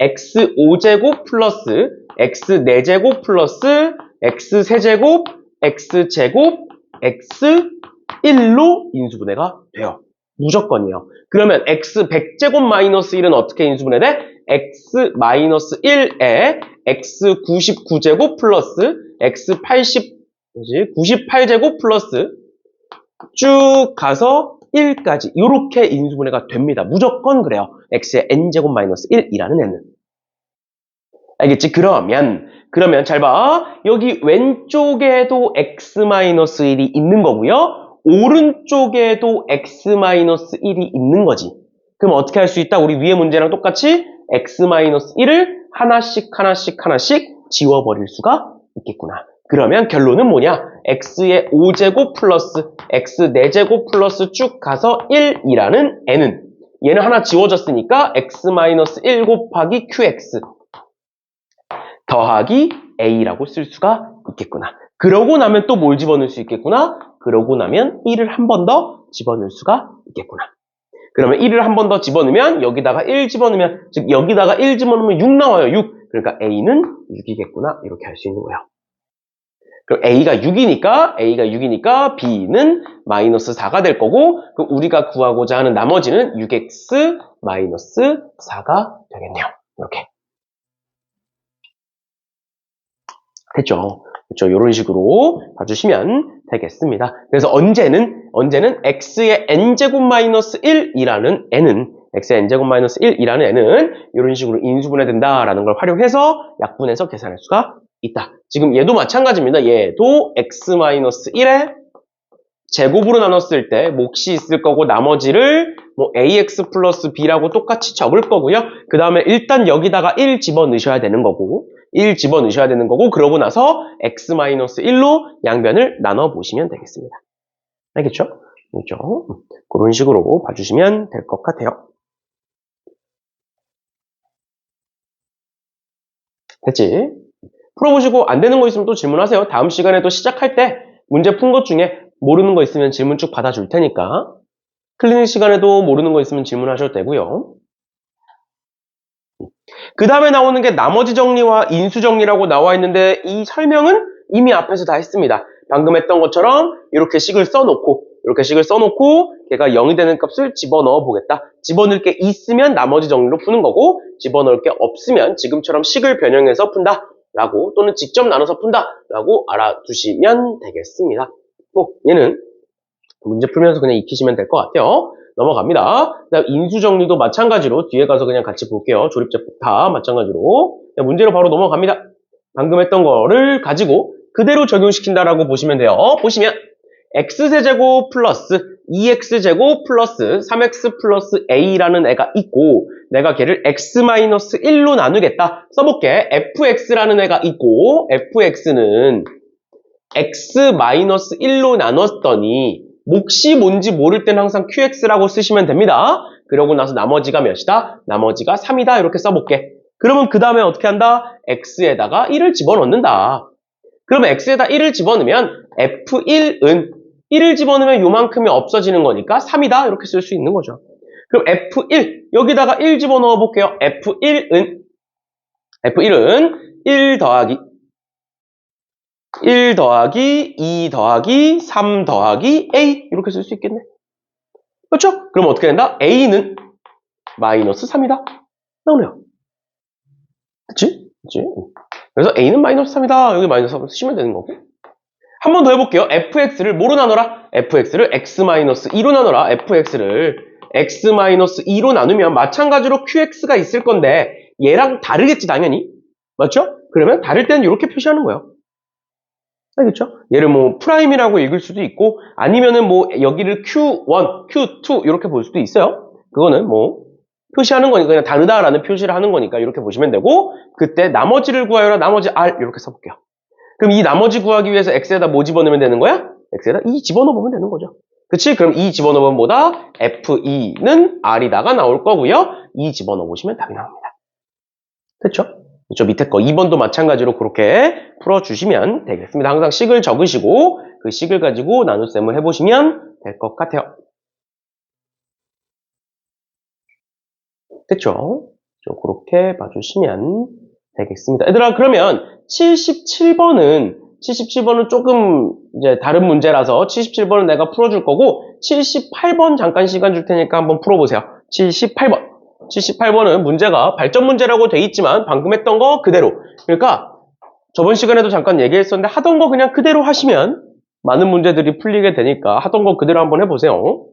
x5제곱 플러스 x4제곱 플러스 x3제곱 x제곱 x1로 인수분해가 돼요. 무조건이에요. 그러면 x 100제곱 마이너스 1은 어떻게 인수분해돼? x 마이너스 1에 x 99제곱 플러스 x 98제곱 플러스 쭉 가서 1까지 이렇게 인수분해가 됩니다. 무조건 그래요. x의 n제곱 마이너스 1이라는 애는. 알겠지? 그러면 잘 봐. 여기 왼쪽에도 x 마이너스 1이 있는 거고요. 오른쪽에도 x 마이너스 1이 있는 거지. 그럼 어떻게 할 수 있다? 우리 위에 문제랑 똑같이 x 마이너스 1을 하나씩 지워버릴 수가 있겠구나. 그러면 결론은 뭐냐? x의 5제곱 플러스 x 4제곱 플러스 쭉 가서 1이라는 n은 얘는 하나 지워졌으니까 x-1 곱하기 qx 더하기 a라고 쓸 수가 있겠구나. 그러고 나면 또 뭘 집어넣을 수 있겠구나? 그러고 나면 1을 한 번 더 집어넣을 수가 있겠구나. 그러면 1을 한 번 더 집어넣으면 여기다가 1 집어넣으면 즉 여기다가 1 집어넣으면 6 나와요. 6. 그러니까 a는 6이겠구나. 이렇게 할 수 있는 거예요. 그럼 A가 6이니까 B는 마이너스 4가 될 거고 그럼 우리가 구하고자 하는 나머지는 6x 마이너스 4가 되겠네요. 이렇게. 됐죠? 그렇죠? 이런 식으로 봐주시면 되겠습니다. 그래서 언제는 x의 n제곱 마이너스 1이라는 n은 x의 n제곱 마이너스 1이라는 n은 이런 식으로 인수분해 된다라는 걸 활용해서 약분해서 계산할 수가 있다. 지금 얘도 마찬가지입니다. 얘도 x-1에 제곱으로 나눴을 때 몫이 있을 거고 나머지를 뭐 ax 플러스 b라고 똑같이 적을 거고요. 그 다음에 일단 여기다가 1 집어넣으셔야 되는 거고 그러고 나서 x-1로 양변을 나눠보시면 되겠습니다. 알겠죠? 그렇죠? 그런 식으로 봐주시면 될 것 같아요. 됐지? 풀어보시고 안 되는 거 있으면 또 질문하세요. 다음 시간에 또 시작할 때 문제 푼 것 중에 모르는 거 있으면 질문 쭉 받아줄 테니까 클리닉 시간에도 모르는 거 있으면 질문하셔도 되고요. 그 다음에 나오는 게 나머지 정리와 인수 정리라고 나와 있는데 이 설명은 이미 앞에서 다 했습니다. 방금 했던 것처럼 이렇게 식을 써놓고 걔가 0이 되는 값을 집어넣어 보겠다. 집어넣을 게 있으면 나머지 정리로 푸는 거고 집어넣을 게 없으면 지금처럼 식을 변형해서 푼다 라고 또는 직접 나눠서 푼다 라고 알아두시면 되겠습니다. 얘는 문제 풀면서 그냥 익히시면 될 것 같아요. 넘어갑니다. 그다음 인수 정리도 마찬가지로 뒤에 가서 그냥 같이 볼게요. 조립제법 다 마찬가지로. 문제로 바로 넘어갑니다. 방금 했던 거를 가지고 그대로 적용시킨다라고 보시면 돼요. 보시면 x세제곱 플러스 2x제곱 플러스 3x 플러스 a라는 애가 있고 내가 걔를 x-1로 나누겠다. 써볼게. fx라는 애가 있고 fx는 x-1로 나눴더니 몫이 뭔지 모를 때는 항상 qx라고 쓰시면 됩니다. 그러고 나서 나머지가 몇이다? 나머지가 3이다. 이렇게 써볼게. 그러면 그 다음에 어떻게 한다? x에다가 1을 집어넣는다. 그러면 x에다 1을 집어넣으면 f1은 1을 집어넣으면 요만큼이 없어지는 거니까 3이다. 이렇게 쓸 수 있는 거죠. 그럼 f1 여기다가 1 집어넣어 볼게요. f1은 1 더하기 1 더하기 2 더하기 3 더하기 a 이렇게 쓸 수 있겠네. 그렇죠? 그럼 어떻게 된다? a는 마이너스 3이다. 나오네요. 그치? 그래서 a는 마이너스 3이다. 여기 마이너스 3 쓰시면 되는 거고. 한 번 더 해볼게요. fx를 뭐로 나눠라? fx를 x-2로 나눠라. fx를 x-2로 나누면 마찬가지로 qx가 있을 건데 얘랑 다르겠지 당연히. 맞죠? 그러면 다를 때는 이렇게 표시하는 거예요. 알겠죠? 얘를 뭐 프라임이라고 읽을 수도 있고 아니면은 뭐 여기를 Q1, Q2 이렇게 볼 수도 있어요. 그거는 뭐 표시하는 거니까 그냥 다르다라는 표시를 하는 거니까 이렇게 보시면 되고 그때 나머지를 구하여라. 나머지 R 이렇게 써볼게요. 그럼 이 나머지 구하기 위해서 X에다 뭐 집어넣으면 되는 거야? X에다 2 집어넣으면 되는 거죠. 그치? 그럼 2 집어넣으면 뭐다? F2는 R이다가 나올 거고요. 2 집어넣으시면 답이 나옵니다. 됐죠? 저 밑에 거 2번도 마찬가지로 그렇게 풀어주시면 되겠습니다. 항상 식을 적으시고 그 식을 가지고 나눗셈을 해보시면 될 것 같아요. 됐죠? 그렇게 봐주시면 되겠습니다. 얘들아 그러면 77번은 조금 이제 다른 문제라서 77번은 내가 풀어줄 거고 78번 잠깐 시간 줄 테니까 한번 풀어보세요. 78번은 문제가 발전 문제라고 돼 있지만 방금 했던 거 그대로. 그러니까 저번 시간에도 잠깐 얘기했었는데 하던 거 그냥 그대로 하시면 많은 문제들이 풀리게 되니까 하던 거 그대로 한번 해보세요.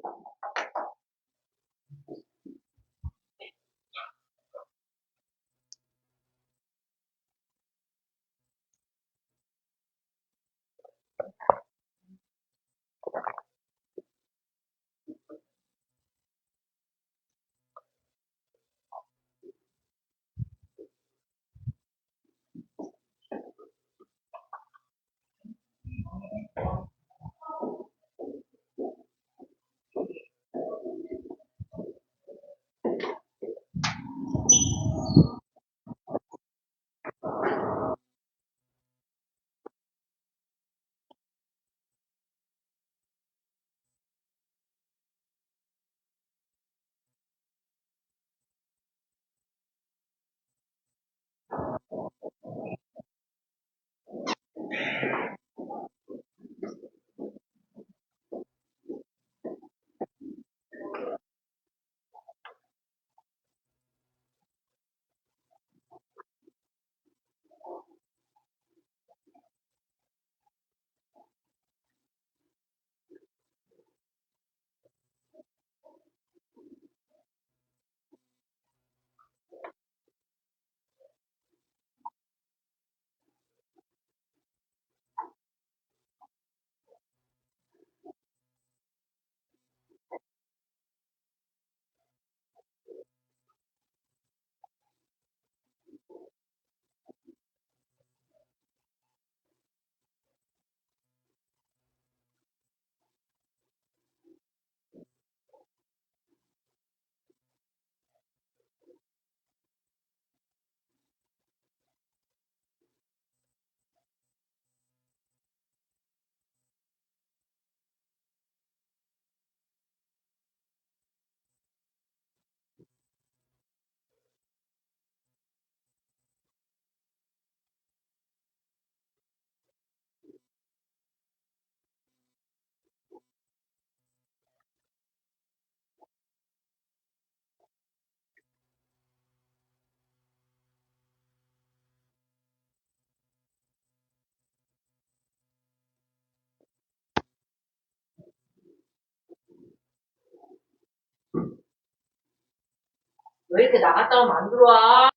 왜 이렇게 나갔다 오면 안 들어와?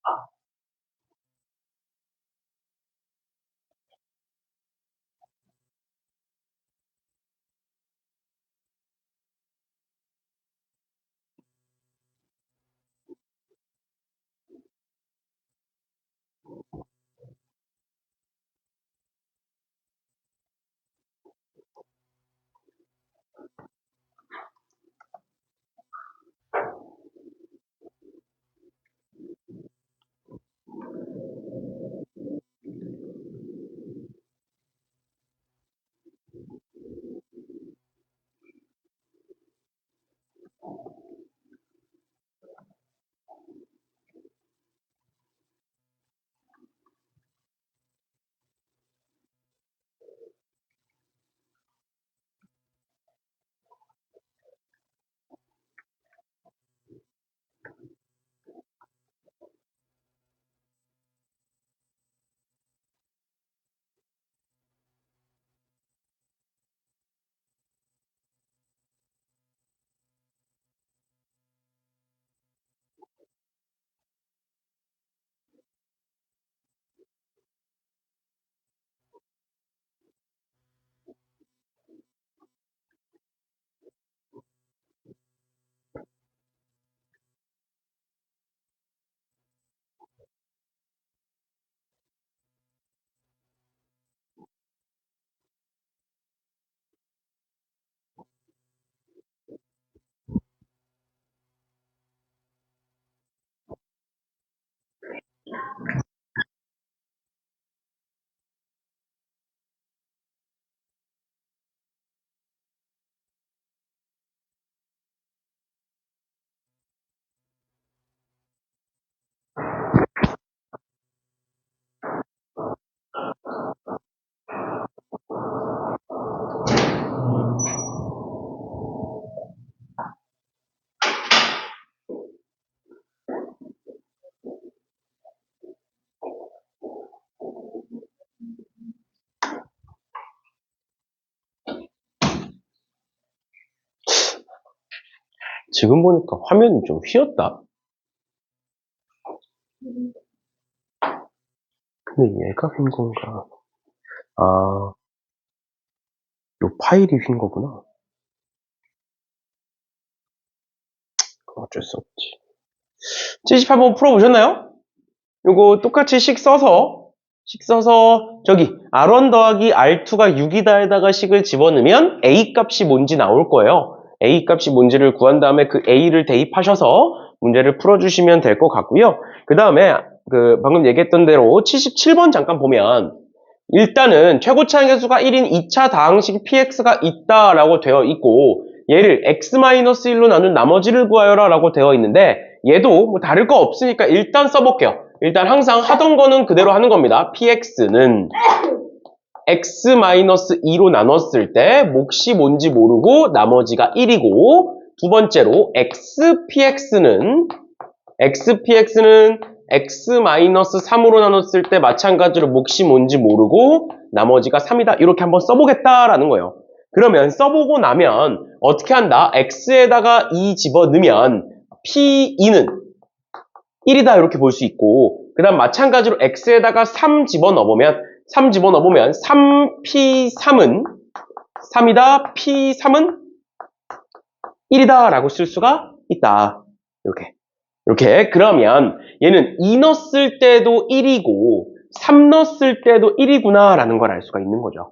지금 보니까 화면이 좀 휘었다. 근데 얘가 휜 건가? 아, 요 파일이 휜 거구나. 그럼 어쩔 수 없지. 78번 풀어보셨나요? 요거 똑같이 식 써서 저기 R1 더하기 R2가 6이다에다가 식을 집어넣으면 A 값이 뭔지 나올 거예요. A 값이 뭔지를 구한 다음에 그 A를 대입하셔서 문제를 풀어주시면 될 것 같고요. 그 다음에 방금 얘기했던 대로 77번 잠깐 보면 일단은 최고차항 계수가 1인 2차 다항식 px가 있다라고 되어 있고 얘를 x-1로 나눈 나머지를 구하여라 라고 되어 있는데 얘도 뭐 다를 거 없으니까 일단 써볼게요. 일단 항상 하던 거는 그대로 하는 겁니다. px는 x-2로 나눴을 때 몫이 뭔지 모르고 나머지가 1이고 두 번째로 xpx는 x-3으로 나눴을 때 마찬가지로 몫이 뭔지 모르고 나머지가 3이다. 이렇게 한번 써보겠다라는 거예요. 그러면 써보고 나면 어떻게 한다? x에다가 2 집어넣으면 p2는 1이다 이렇게 볼 수 있고 그 다음 마찬가지로 x에다가 3 집어넣어보면 3p3은 3이다, p3은 1이다 라고 쓸 수가 있다. 이렇게 그러면 얘는 2 넣었을 때도 1이고 3 넣었을 때도 1이구나 라는 걸 알 수가 있는 거죠.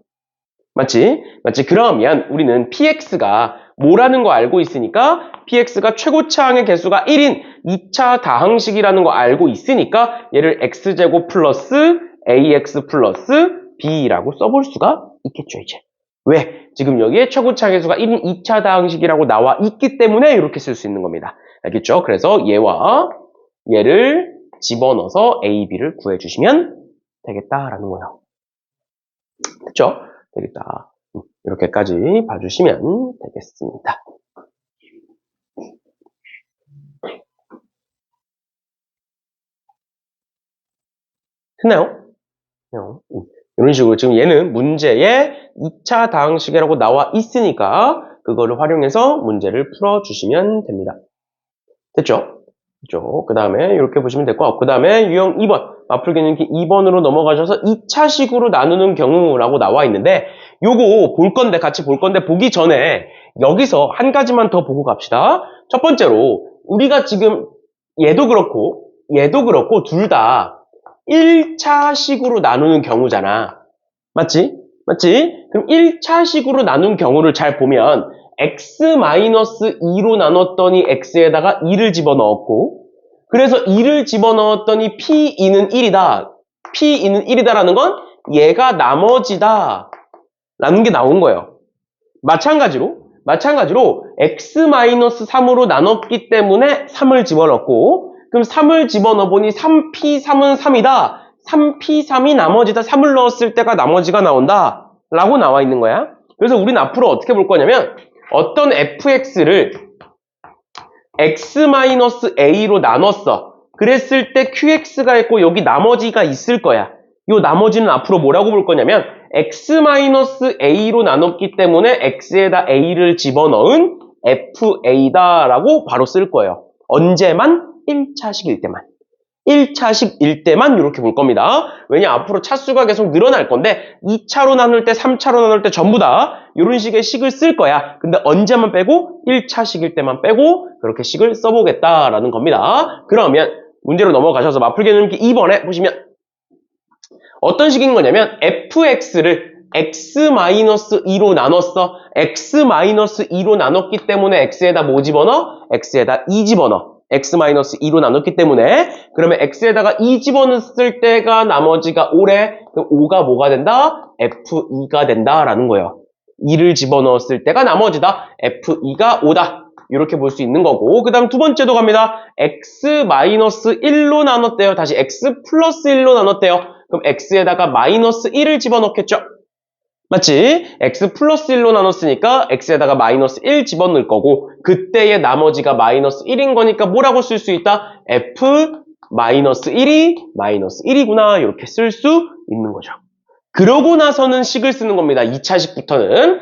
맞지? 그러면 우리는 px가 뭐라는 거 알고 있으니까 px가 최고차항의 개수가 1인 2차 다항식이라는 거 알고 있으니까 얘를 x제곱 플러스 ax 플러스 b라고 써볼 수가 있겠죠 이제. 왜? 지금 여기에 최고차항의 개수가 1인 2차 다항식이라고 나와 있기 때문에 이렇게 쓸 수 있는 겁니다. 알겠죠? 그래서 얘와 얘를 집어넣어서 a, b를 구해주시면 되겠다라는 거예요. 그쵸? 되겠다. 이렇게까지 봐주시면 되겠습니다. 됐나요? 이런 식으로 지금 얘는 문제에 2차 다항식이라고 나와 있으니까 그거를 활용해서 문제를 풀어주시면 됩니다. 됐죠? 그죠? 그 다음에 이렇게 보시면 될 것 같고, 그 다음에 유형 2번, 마플 개념기 2번으로 넘어가셔서 2차식으로 나누는 경우라고 나와 있는데, 요거 볼 건데, 같이 볼 건데, 보기 전에 여기서 한 가지만 더 보고 갑시다. 첫 번째로, 우리가 지금 얘도 그렇고, 둘 다 1차식으로 나누는 경우잖아. 맞지? 맞지? 그럼 1차식으로 나눈 경우를 잘 보면, x-2로 나눴더니 x에다가 2를 집어넣었고, 그래서 2를 집어넣었더니 p2는 1이다. p2는 1이다라는 건 얘가 나머지다. 라는 게 나온 거예요. 마찬가지로 x-3으로 나눴기 때문에 3을 집어넣고, 그럼 3을 집어넣어보니 3p3은 3이다. 3p3이 나머지다. 3을 넣었을 때가 나머지가 나온다. 라고 나와 있는 거야. 그래서 우리는 앞으로 어떻게 볼 거냐면, 어떤 fx를 x-a로 나눴어. 그랬을 때 qx가 있고 여기 나머지가 있을 거야. 이 나머지는 앞으로 뭐라고 볼 거냐면 x-a로 나눴기 때문에 x에다 a를 집어넣은 fa다라고 바로 쓸 거예요. 언제만? 1차식일 때만. 1차식일 때만 이렇게 볼 겁니다. 왜냐 앞으로 차수가 계속 늘어날 건데 2차로 나눌 때 3차로 나눌 때 전부 다 이런 식의 식을 쓸 거야. 근데 언제만 빼고 1차식일 때만 빼고 그렇게 식을 써보겠다라는 겁니다. 그러면 문제로 넘어가셔서 마플 개념기 2번에 보시면 어떤 식인 거냐면 fx를 x-2로 나눴어. x-2로 나눴기 때문에 x에다 뭐 집어넣어? x에다 2 집어넣어. x-2로 나눴기 때문에 그러면 x에다가 2 집어넣었을 때가 나머지가 5래. 그럼 5가 뭐가 된다? f2가 된다라는 거예요. 2를 집어넣었을 때가 나머지다. f2가 5다. 이렇게 볼 수 있는 거고 그 다음 두 번째도 갑니다. x-1로 나눴대요. 다시 x 플러스 1로 나눴대요. 그럼 x에다가 마이너스 1을 집어넣겠죠? 맞지? x 플러스 1로 나눴으니까 x에다가 마이너스 1 집어넣을 거고 그때의 나머지가 마이너스 1인 거니까 뭐라고 쓸 수 있다? f 마이너스 1이 마이너스 1이구나 이렇게 쓸 수 있는 거죠. 그러고 나서는 식을 쓰는 겁니다. 2차식부터는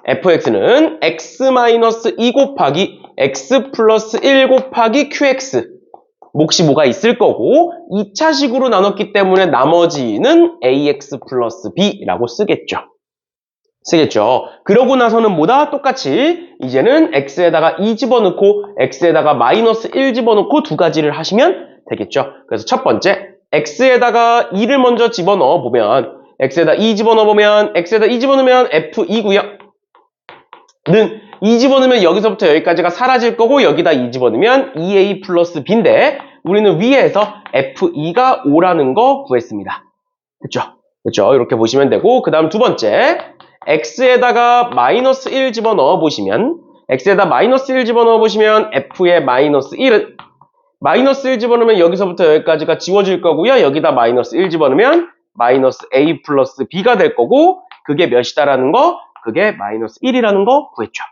fx는 x-2 곱하기 x 플러스 1 곱하기 qx 몫이 뭐가 있을 거고 2차식으로 나눴기 때문에 나머지는 ax 플러스 b라고 쓰겠죠. 그러고 나서는 뭐다? 똑같이 이제는 x에다가 2 집어넣고 x에다가 마이너스 1 집어넣고 두 가지를 하시면 되겠죠. 그래서 첫 번째 x에다가 2를 먼저 집어넣어 보면 x에다 2 집어넣으면 f2고요. 는 2 집어넣으면 여기서부터 여기까지가 사라질 거고 여기다 2 집어넣으면 2a 플러스 b인데 우리는 위에서 f2가 5라는 거 구했습니다. 그쵸? 이렇게 보시면 되고 그 다음 두 번째 x에다가 마이너스 1 집어넣어 보시면 f의 마이너스 1은 마이너스 1 집어넣으면 여기서부터 여기까지가 지워질 거고요. 여기다 마이너스 1 집어넣으면 마이너스 a 플러스 b가 될 거고 그게 몇이다라는 거? 그게 마이너스 1이라는 거 구했죠.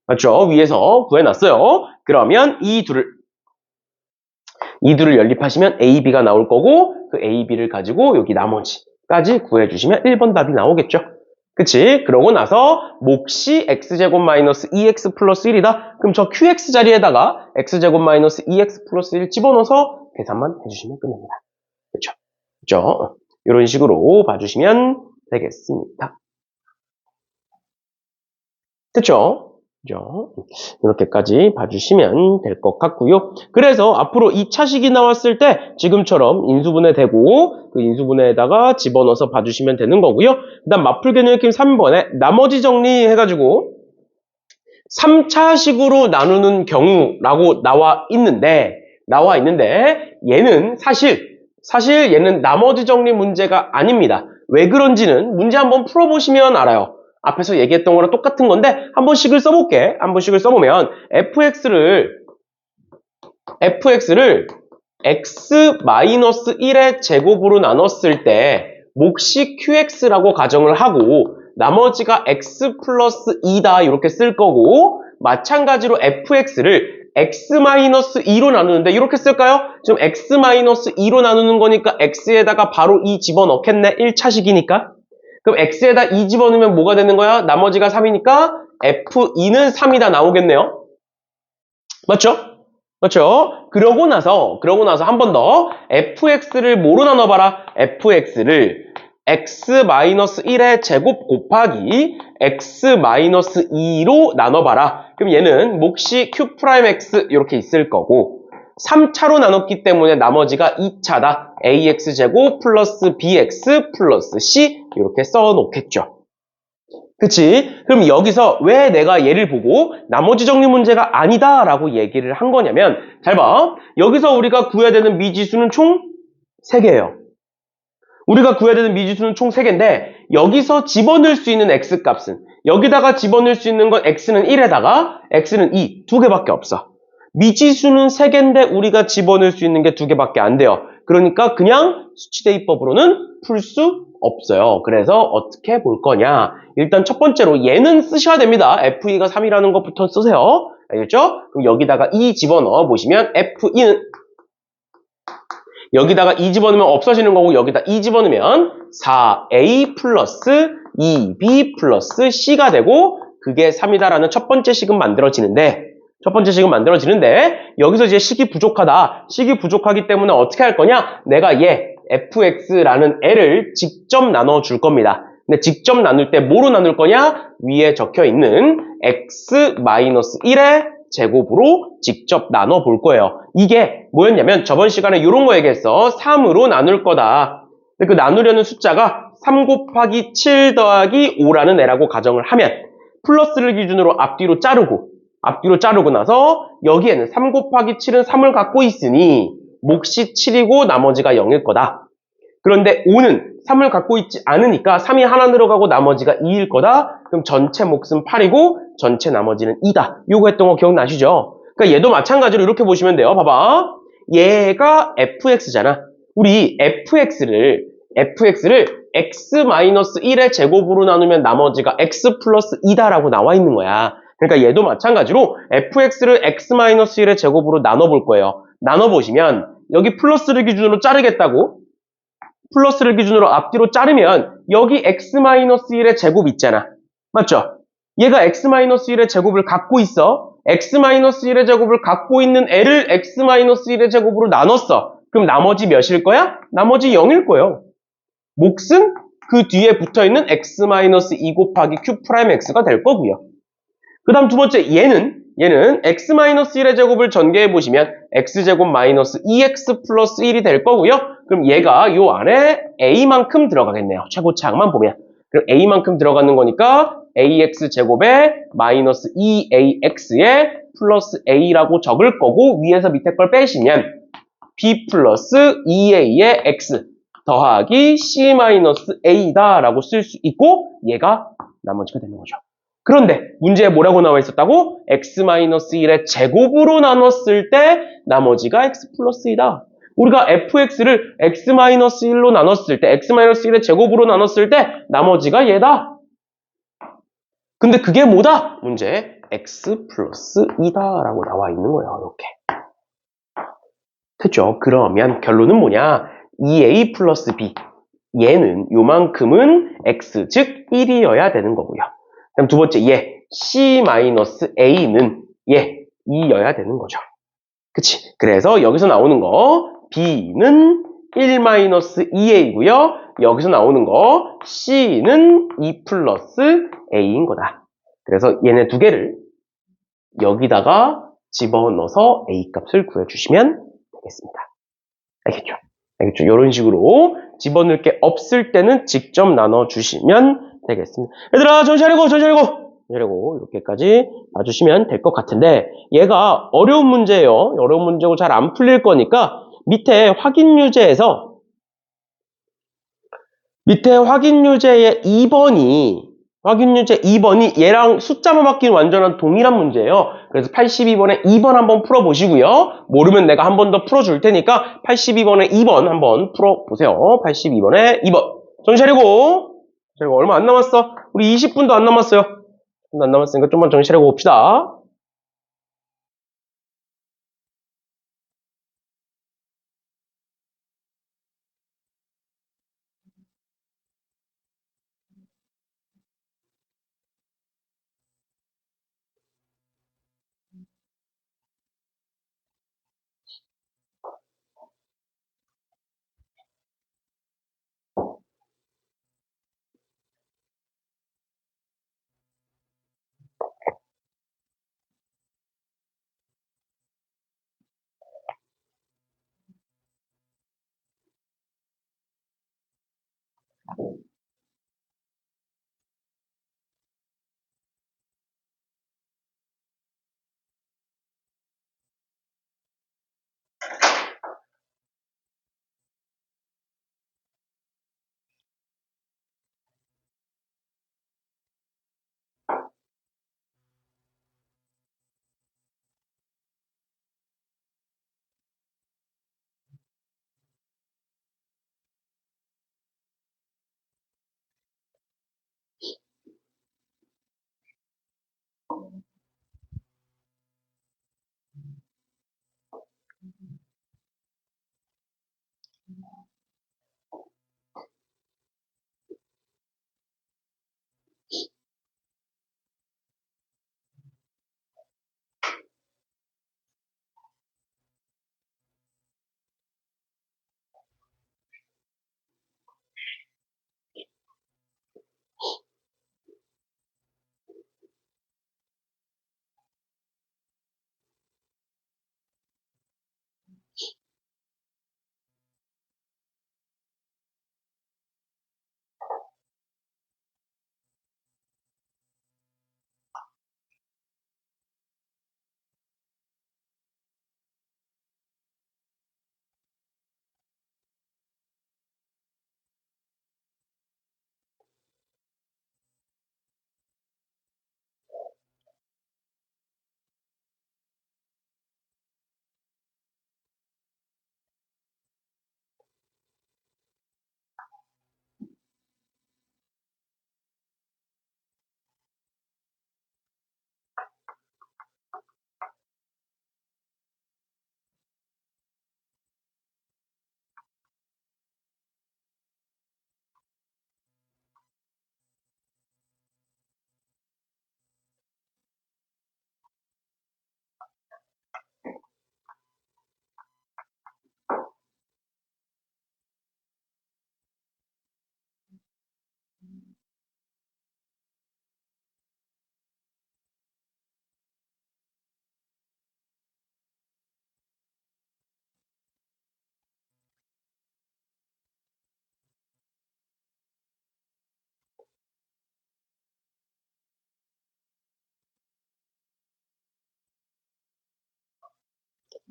맞죠? 위에서 구해놨어요. 그러면 이 둘을 연립하시면 a, b가 나올 거고 그 a, b를 가지고 여기 나머지까지 구해주시면 1번 답이 나오겠죠. 그치? 그러고 나서 몫이 x제곱 마이너스 2x 플러스 1이다. 그럼 저 qx 자리에다가 x제곱 마이너스 2x 플러스 1 집어넣어서 계산만 해주시면 끝납니다. 그쵸? 이런 식으로 봐주시면 되겠습니다. 됐죠? 이렇게까지 봐주시면 될 것 같고요. 그래서 앞으로 2차식이 나왔을 때 지금처럼 인수분해 되고 그 인수분해에다가 집어넣어서 봐주시면 되는 거고요. 그 다음 마플 개념 느낌 3번에 나머지 정리해가지고 3차식으로 나누는 경우라고 나와 있는데 얘는 사실 얘는 나머지 정리 문제가 아닙니다. 왜 그런지는 문제 한번 풀어보시면 알아요. 앞에서 얘기했던 거랑 똑같은 건데 한번 식을 써볼게. 한번 식을 써보면 fx를 x-1의 제곱으로 나눴을 때 몫이 qx라고 가정을 하고 나머지가 x 플러스 2다 이렇게 쓸 거고 마찬가지로 fx를 x-2로 나누는데 이렇게 쓸까요? 지금 x-2로 나누는 거니까 x에다가 바로 2 집어넣겠네. 1차식이니까. 그럼 x에다 2 집어넣으면 뭐가 되는 거야? 나머지가 3이니까 f2는 3이다 나오겠네요. 맞죠? 그렇죠? 그러고 나서 한 번 더 fx를 뭐로 나눠봐라? fx를 x-1의 제곱 곱하기 x-2로 나눠봐라. 그럼 얘는 몫이 q'x 이렇게 있을 거고 3차로 나눴기 때문에 나머지가 2차다. ax제곱 플러스 bx 플러스 c 이렇게 써놓겠죠. 그치? 그럼 여기서 왜 내가 얘를 보고 나머지 정리 문제가 아니다 라고 얘기를 한 거냐면 잘 봐. 여기서 우리가 구해야 되는 미지수는 총 3개예요. 우리가 구해야 되는 미지수는 총 3개인데 여기서 집어넣을 수 있는 x값은 여기다가 집어넣을 수 있는 건 x는 1에다가 x는 2, 2개밖에 없어. 미지수는 3개인데 우리가 집어넣을 수 있는 게 2개밖에 안 돼요. 그러니까 그냥 수치대입법으로는 풀 수 없어요. 그래서 어떻게 볼 거냐. 일단 첫 번째로 얘는 쓰셔야 됩니다. f2가 3이라는 것부터 쓰세요. 알겠죠? 그럼 여기다가 2 집어넣어 보시면 f2는 여기다가 2 집어넣으면 없어지는 거고 여기다 2 집어넣으면 4a 플러스 2b 플러스 c가 되고 그게 3이다라는 첫 번째 식은 만들어지는데 여기서 이제 식이 부족하다. 식이 부족하기 때문에 어떻게 할 거냐? 내가 얘 fx라는 애를 직접 나눠줄 겁니다. 근데 직접 나눌 때 뭐로 나눌 거냐? 위에 적혀 있는 x-1의 제곱으로 직접 나눠 볼 거예요. 이게 뭐였냐면 저번 시간에 이런 거 얘기했어. 3으로 나눌 거다. 근데 그 나누려는 숫자가 3 곱하기 7 더하기 5라는 애라고 가정을 하면 플러스를 기준으로 앞뒤로 자르고 나서 여기에는 3 곱하기 7은 3을 갖고 있으니 몫이 7이고 나머지가 0일 거다. 그런데 5는 3을 갖고 있지 않으니까 3이 하나 늘어가고 나머지가 2일 거다. 그럼 전체 몫은 8이고 전체 나머지는 2다. 요거 했던 거 기억나시죠? 그러니까 얘도 마찬가지로 이렇게 보시면 돼요. 봐봐. 얘가 fx잖아. 우리 fx를 x-1의 제곱으로 나누면 나머지가 x 플러스 2다라고 나와 있는 거야. 그러니까 얘도 마찬가지로 fx를 x-1의 제곱으로 나눠볼 거예요. 나눠보시면 여기 플러스를 기준으로 자르겠다고 플러스를 기준으로 앞뒤로 자르면 여기 x-1의 제곱 있잖아. 맞죠? 얘가 x-1의 제곱을 갖고 있어. x-1의 제곱을 갖고 있는 애를 x-1의 제곱으로 나눴어. 그럼 나머지 몇일 거야? 나머지 0일 거예요. 몫은 그 뒤에 붙어있는 x-2 곱하기 q'x가 될 거고요. 그 다음 두 번째 얘는 x-1의 제곱을 전개해보시면 x제곱 마이너스 2x 플러스 1이 될 거고요. 그럼 얘가 요 안에 a만큼 들어가겠네요. 최고차항만 보면. 그럼 a만큼 들어가는 거니까 ax제곱에 마이너스 2ax에 플러스 a라고 적을 거고 위에서 밑에 걸 빼시면 b 플러스 2a의 x 더하기 c 마이너스 a다 라고 쓸 수 있고 얘가 나머지가 되는 거죠. 그런데 문제에 뭐라고 나와 있었다고? x-1의 제곱으로 나눴을 때 나머지가 x 플러스 2다. 우리가 fx를 x-1로 나눴을 때 x-1의 제곱으로 나눴을 때 나머지가 얘다. 근데 그게 뭐다? 문제에 x 플러스 2다 라고 나와 있는 거예요. 이렇게. 됐죠? 그러면 결론은 뭐냐? 2a 플러스 b. 얘는 요만큼은 x, 즉 1이어야 되는 거고요. 그럼 두 번째 얘 c-a는 얘 2여야 되는 거죠. 그치? 그래서 여기서 나오는 거 b는 1-2a고요. 여기서 나오는 거 c는 2 플러스 a인 거다. 그래서 얘네 두 개를 여기다가 집어넣어서 a 값을 구해주시면 되겠습니다. 알겠죠? 알겠죠? 이런 식으로 집어넣을 게 없을 때는 직접 나눠주시면 되겠습니다. 얘들아, 정신 차리고 이렇게까지 봐주시면 될 것 같은데 얘가 어려운 문제예요. 어려운 문제고 잘 안 풀릴 거니까 밑에 확인 유제에서 확인 유제의 2번이 얘랑 숫자만 바뀐 완전한 동일한 문제예요. 그래서 82번에 2번 한번 풀어보시고요. 모르면 내가 한 번 더 풀어줄 테니까 82번에 2번 한번 풀어보세요. 82번에 2번. 정신 차리고 얼마 안 남았어. 우리 20분도 안 남았어요. 20분도 안 남았으니까 좀만 정신 차리고 봅시다.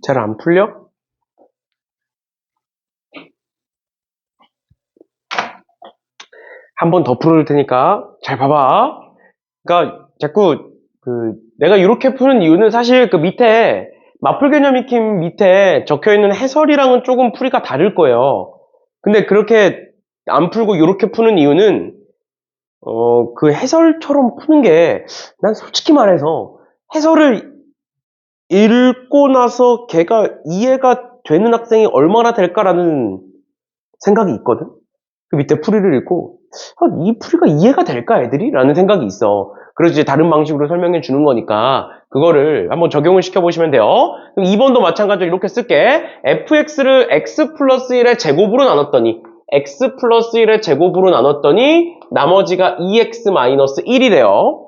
잘 안 풀려? 한 번 더 풀을 테니까 잘 봐봐. 그러니까 자꾸 내가 이렇게 푸는 이유는 사실 그 밑에 마플 개념 익힘 밑에 적혀있는 해설이랑은 조금 풀이가 다를 거예요. 근데 그렇게 안 풀고 이렇게 푸는 이유는 그 해설처럼 푸는 게 난 솔직히 말해서 해설을 읽고 나서 걔가 이해가 되는 학생이 얼마나 될까라는 생각이 있거든. 그 밑에 풀이를 읽고 이 풀이가 이해가 될까 애들이? 라는 생각이 있어. 그래서 이제 다른 방식으로 설명해 주는 거니까 그거를 한번 적용을 시켜보시면 돼요. 그럼 2번도 마찬가지로 이렇게 쓸게. fx를 x 플러스 1의 제곱으로 나눴더니 x 플러스 1의 제곱으로 나눴더니 나머지가 2x 마이너스 1이래요.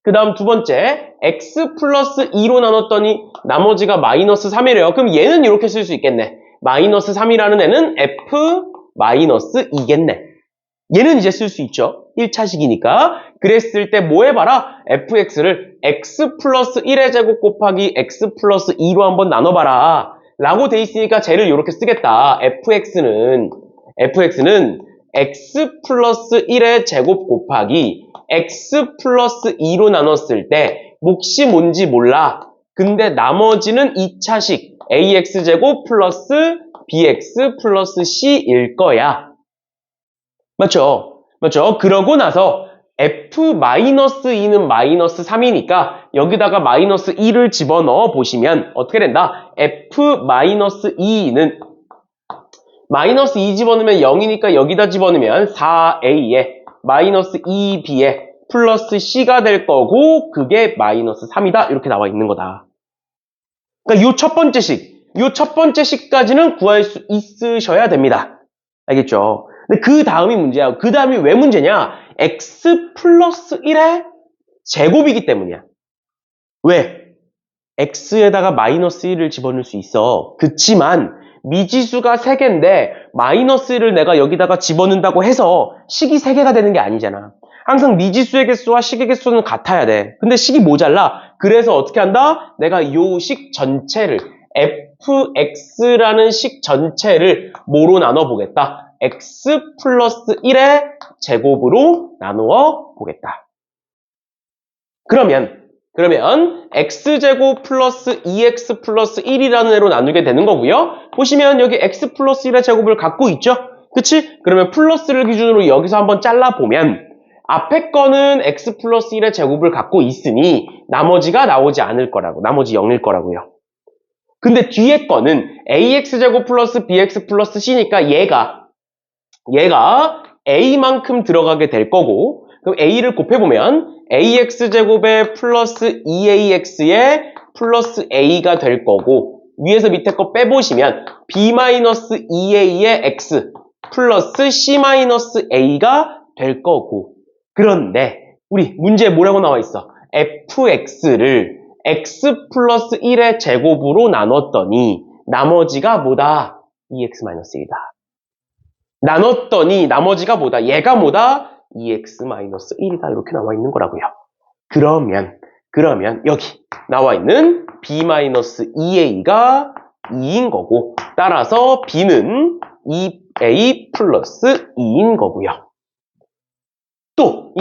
그 다음 두 번째 x 플러스 2로 나눴더니 나머지가 마이너스 3이래요. 그럼 얘는 이렇게 쓸 수 있겠네. 마이너스 3이라는 애는 f 마이너스 2겠네. 얘는 이제 쓸 수 있죠. 1차식이니까. 그랬을 때 뭐 해봐라? fx를 x 플러스 1의 제곱 곱하기 x 플러스 2로 한번 나눠봐라. 라고 돼 있으니까 쟤를 이렇게 쓰겠다. fx는 x 플러스 1의 제곱 곱하기 x 플러스 2로 나눴을 때 몫이 뭔지 몰라. 근데 나머지는 2차식 ax제곱 플러스 bx 플러스 c일 거야. 맞죠? 맞죠? 그러고 나서 f-2는 마이너스 3이니까 여기다가 마이너스 2를 집어넣어 보시면 어떻게 된다? f-2는 마이너스 2 집어넣으면 0이니까 여기다 집어넣으면 4a에 마이너스 2b에 플러스 c가 될 거고 그게 마이너스 3이다. 이렇게 나와 있는 거다. 그러니까 요 첫 번째 식까지는 구할 수 있으셔야 됩니다. 알겠죠? 근데 그 다음이 문제야. 그 다음이 왜 문제냐? x 플러스 1의 제곱이기 때문이야. 왜? x에다가 마이너스 1을 집어넣을 수 있어. 그치만 미지수가 3개인데 마이너스 1을 내가 여기다가 집어넣는다고 해서 식이 3개가 되는 게 아니잖아. 항상 미지수의 개수와 식의 개수는 같아야 돼. 근데 식이 모자라. 그래서 어떻게 한다? 내가 요 식 전체를 fx라는 식 전체를 뭐로 나눠보겠다? x 플러스 1의 제곱으로 나누어 보겠다. 그러면 x제곱 플러스 2x 플러스 1이라는 애로 나누게 되는 거고요. 보시면 여기 x 플러스 1의 제곱을 갖고 있죠? 그치? 그러면 플러스를 기준으로 여기서 한번 잘라보면 앞에 거는 x 플러스 1의 제곱을 갖고 있으니 나머지가 나오지 않을 거라고. 나머지 0일 거라고요. 근데 뒤에 거는 ax제곱 플러스 bx 플러스 c니까 얘가 a만큼 들어가게 될 거고, 그럼 a를 곱해보면 ax제곱에 플러스 2ax에 플러스 a가 될 거고, 위에서 밑에 거 빼보시면 b-2a의 x 플러스 c-a가 될 거고, 그런데 우리 문제에 뭐라고 나와 있어? fx를 x 플러스 1의 제곱으로 나눴더니 나머지가 뭐다? 2x-1이다. 나눴더니 나머지가 뭐다? 얘가 뭐다? 2x-1이다. 이렇게 나와 있는 거라고요. 그러면 여기 나와 있는 b-2a가 2인 거고, 따라서 b는 2a 플러스 2인 거고요. 또